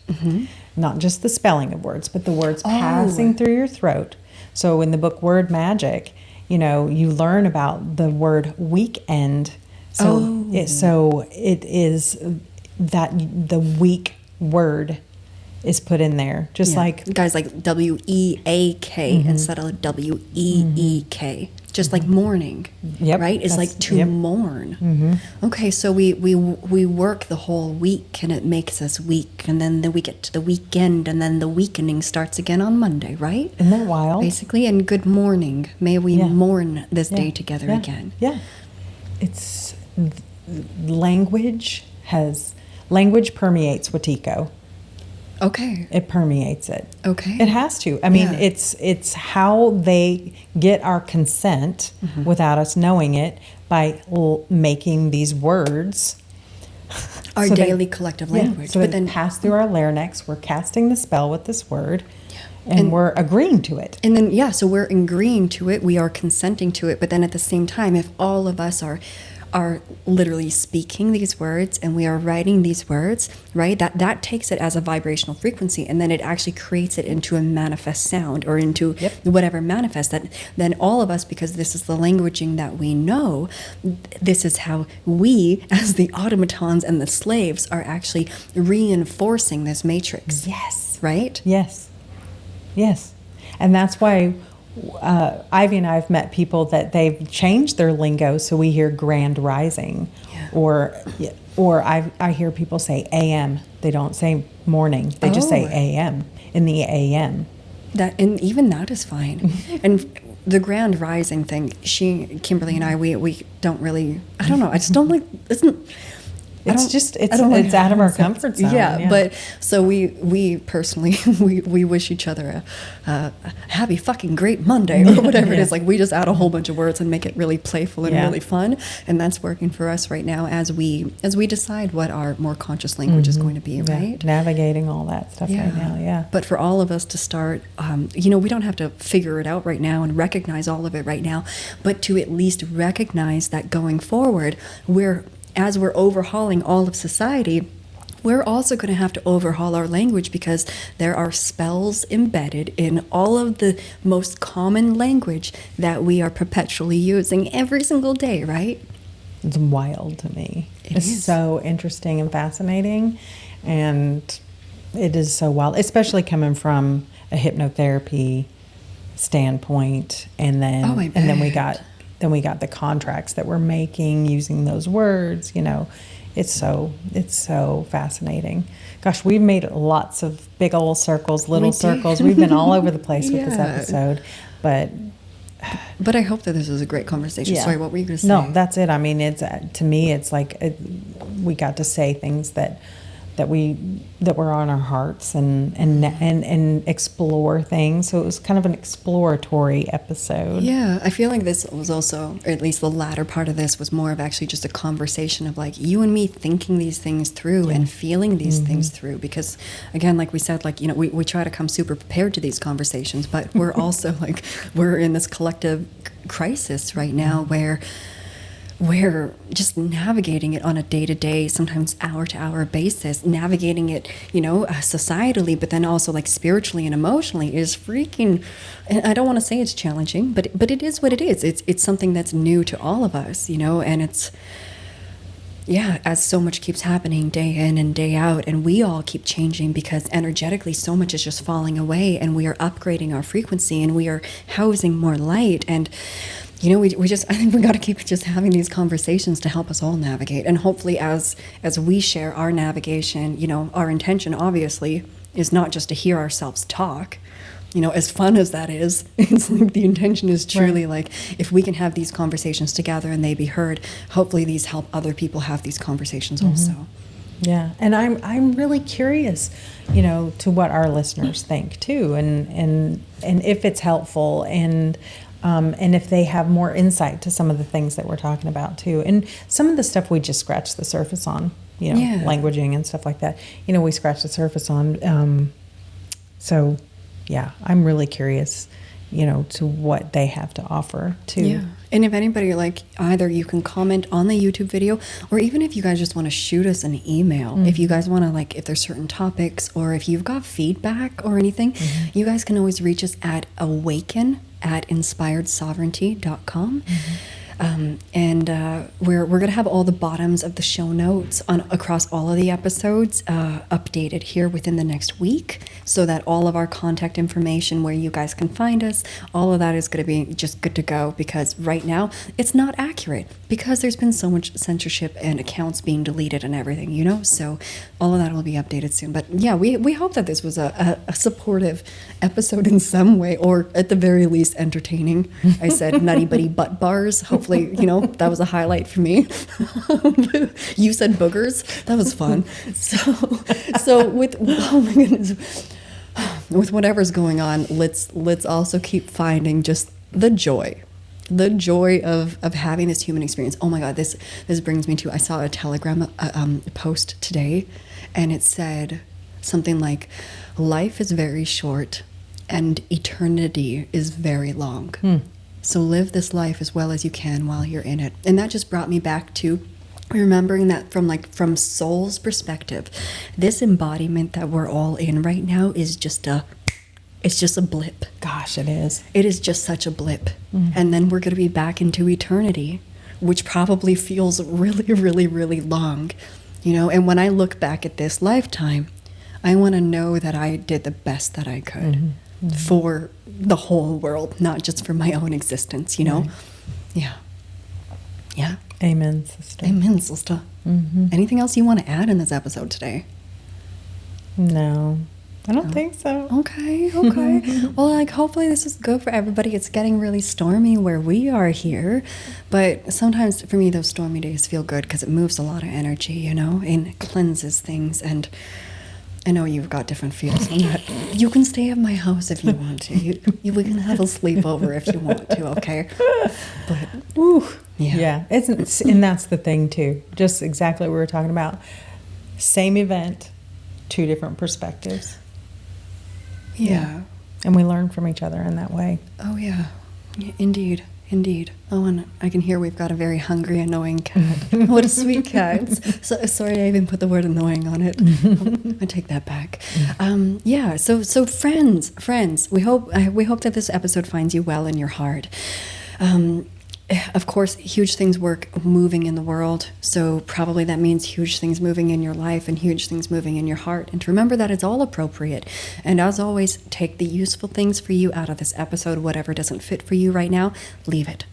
not just the spelling of words, but the words passing through your throat. So in the book Word Magic, you learn about the word weekend. So it is that the weak word is put in there, just like guys, like WEAK instead of WEEK, just like mourning. Right? It's like to mourn. Okay, so we work the whole week, and it makes us weak, and then we get to the weekend, and then the weakening starts again on Monday, right? Isn't that wild? Basically, and good morning. May we mourn this day together again. Yeah. It's language permeates Watiko. Okay. It permeates it. Okay. It has to. I mean, it's how they get our consent without us knowing it, by making these words our daily collective language. So but then pass through our larynx. We're casting the spell with this word, and we're agreeing to it. And then so we're agreeing to it. We are consenting to it. But then at the same time, if all of us are literally speaking these words and we are writing these words, right, that takes it as a vibrational frequency, and then it actually creates it into a manifest sound, or into whatever manifest that then all of us, because this is the languaging that we know, this is how we as the automatons and the slaves are actually reinforcing this matrix. Right? Yes. And that's why Ivy and I have met people that they've changed their lingo, so we hear grand rising, or I hear people say AM. They don't say morning; they just say AM in the AM. And even that is fine. And the grand rising thing, Kimberly and I, we don't really. I don't know. I just don't like. It's out of our comfort zone. Yeah, but so we personally we wish each other a happy fucking great Monday, or whatever it is. Like, we just add a whole bunch of words and make it really playful and really fun, and that's working for us right now as we decide what our more conscious language is going to be. Right, navigating all that stuff right now. Yeah, but for all of us to start, we don't have to figure it out right now and recognize all of it right now, but to at least recognize that going forward, as we're overhauling all of society, we're also going to have to overhaul our language, because there are spells embedded in all of the most common language that we are perpetually using every single day, right? It's wild to me. It's so interesting and fascinating, and it is so wild, especially coming from a hypnotherapy standpoint, and then we got the contracts that we're making using those words. It's so fascinating. Gosh, we've made lots of big old circles, little circles. We've been all over the place with this episode, but I hope that this is a great conversation. Sorry, what were you going to say? No, that's it. I mean, to me, it's like we got to say things that that were on our hearts and explore things. So it was kind of an exploratory episode. Yeah, I feel like this was also, or at least the latter part of this was more of actually just a conversation of like you and me thinking these things through and feeling these things through. Because again, like we said, like, you know, we try to come super prepared to these conversations, but we're also like, we're in this collective crisis right now where we're just navigating it on a day-to-day, sometimes hour-to-hour basis, navigating it, you know, societally, but then also like spiritually and emotionally is freaking, and I don't want to say it's challenging, but it is what it is. It's something that's new to all of us, you know, and it's, yeah, as so much keeps happening day in and day out, and we all keep changing because energetically so much is just falling away, and we are upgrading our frequency, and we are housing more light, and you know, we just, I think we got to keep just having these conversations to help us all navigate. And hopefully as we share our navigation, you know, our intention obviously is not just to hear ourselves talk, you know, as fun as that is. It's like the intention is truly like, if we can have these conversations together and they be heard, hopefully these help other people have these conversations also. Yeah, and I'm really curious, you know, to what our listeners think too, and if it's helpful, and if they have more insight to some of the things that we're talking about too, and some of the stuff we just scratched the surface on, you know, languaging and stuff like that. You know, we scratched the surface on. So, yeah, I'm really curious, you know, to what they have to offer too. Yeah. And if anybody, like, either you can comment on the YouTube video, or even if you guys just want to shoot us an email, if you guys want to, like, if there's certain topics, or if you've got feedback or anything, you guys can always reach us at awaken@inspiredsovereignty.com. And we're going to have all the bottoms of the show notes across all of the episodes updated here within the next week, so that all of our contact information, where you guys can find us, all of that is going to be just good to go, because right now it's not accurate because there's been so much censorship and accounts being deleted and everything, you know, so all of that will be updated soon. But yeah, we hope that this was a supportive episode in some way, or at the very least entertaining. I said nutty buddy butt bars. Hopefully, you know, that was a highlight for me. You said boogers. That was fun. So with, oh my goodness, with whatever's going on, let's also keep finding just the joy of having this human experience. Oh my God, this brings me to, I saw a Telegram post today, and it said something like, life is very short and eternity is very long. So live this life as well as you can while you're in it. And that just brought me back to remembering that from soul's perspective, this embodiment that we're all in right now is just a blip. Gosh, it is. It is just such a blip. And then we're going to be back into eternity, which probably feels really, really, really long. You know, and when I look back at this lifetime, I want to know that I did the best that I could for the whole world, not just for my own existence, you know? Yeah. Yeah. Amen, sister. Amen, sister. Anything else you want to add in this episode today? No, I don't think so. Okay. Well, like, hopefully this is good for everybody. It's getting really stormy where we are here, but sometimes for me those stormy days feel good because it moves a lot of energy, you know, and cleanses things. And I know you've got different feels on that. You can stay at my house if you want to. We can have a sleepover if you want to, okay? But, Yeah, and that's the thing too. Just exactly what we were talking about. Same event, two different perspectives. Yeah. And we learn from each other in that way. Oh, yeah. Indeed. Oh, and I can hear we've got a very hungry, annoying cat. What a sweet cat. So, sorry I even put the word annoying on it. I take that back. Yeah, so friends, we hope that this episode finds you well in your heart. Of course, huge things moving in the world, so probably that means huge things moving in your life and huge things moving in your heart. And to remember that it's all appropriate. And as always, take the useful things for you out of this episode. Whatever doesn't fit for you right now, leave it.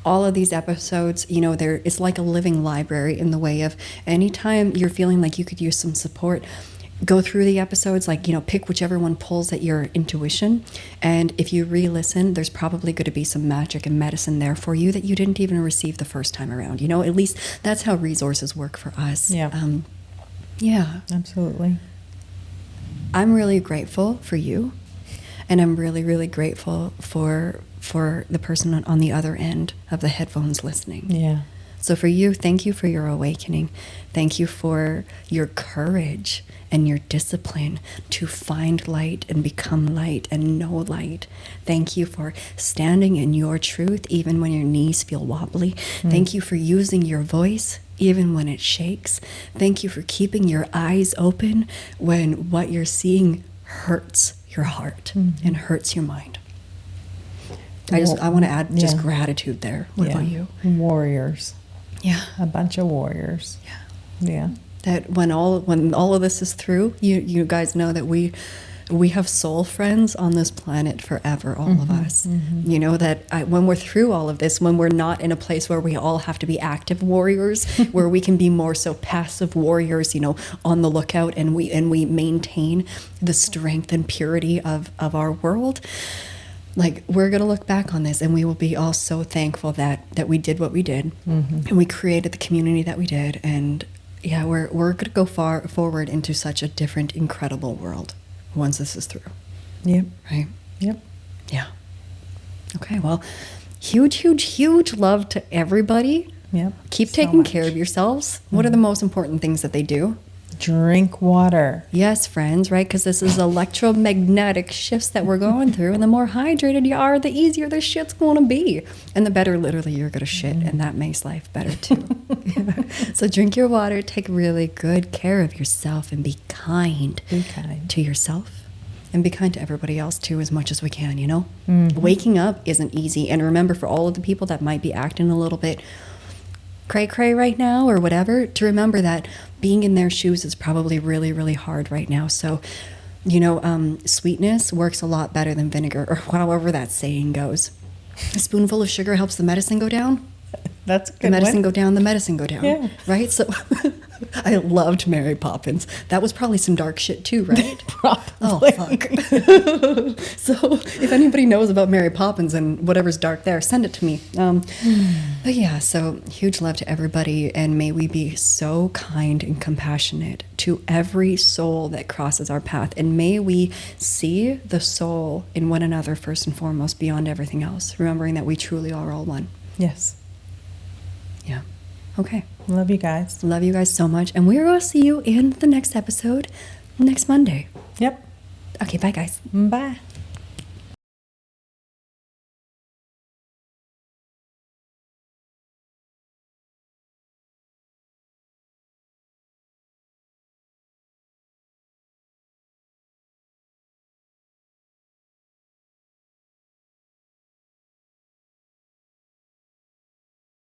All of these episodes, you know, it's like a living library in the way of anytime you're feeling like you could use some support, go through the episodes, like, you know, pick whichever one pulls at your intuition. And if you re-listen, there's probably going to be some magic and medicine there for you that you didn't even receive the first time around. You know, at least that's how resources work for us. Yeah. Yeah. Absolutely. I'm really grateful for you, and I'm really, really grateful for the person on the other end of the headphones listening. Yeah. So for you, thank you for your awakening. Thank you for your courage and your discipline to find light and become light and know light. Thank you for standing in your truth even when your knees feel wobbly. Thank you for using your voice even when it shakes. Thank you for keeping your eyes open when what you're seeing hurts your heart and hurts your mind. I want to add just gratitude there. What about you? Warriors. Yeah. A bunch of warriors. Yeah. Yeah. That when all of this is through, you guys know that we have soul friends on this planet forever, all of us. You know that when we're through all of this, when we're not in a place where we all have to be active warriors, where we can be more so passive warriors, you know, on the lookout, and we maintain the strength and purity of our world. Like, we're going to look back on this and we will be all so thankful that we did what we did, and we created the community that we did. And yeah, we're going to go far forward into such a different, incredible world once this is through. Yep. Right? Yep. Yeah. Okay, well, huge, huge, huge love to everybody. Yep. Keep So taking much. care of yourselves. What are the most important things that they do? Drink water. Yes, friends, right? Because this is electromagnetic shifts that we're going through. And the more hydrated you are, the easier this shit's going to be. And the better, literally, you're going to shit. And that makes life better, too. So drink your water. Take really good care of yourself. And be kind. Be kind. To yourself. And be kind to everybody else, too, as much as we can, you know? Waking up isn't easy. And remember, for all of the people that might be acting a little bit cray-cray right now or whatever, to remember that being in their shoes is probably really, really hard right now. So, you know, sweetness works a lot better than vinegar, or however that saying goes. A spoonful of sugar helps the medicine go down. That's a good. The medicine one. go down, the medicine go down. Yeah. Right? So I loved Mary Poppins. That was probably some dark shit too, right? Probably. Oh, fuck. So if anybody knows about Mary Poppins and whatever's dark there, send it to me. But yeah, so huge love to everybody, and may we be so kind and compassionate to every soul that crosses our path, and may we see the soul in one another first and foremost, beyond everything else, remembering that we truly are all one. Yes. Yeah. Okay. Love you guys. Love you guys so much, and we're going to see you in the next episode next Monday. Yep. Okay, bye guys. Bye.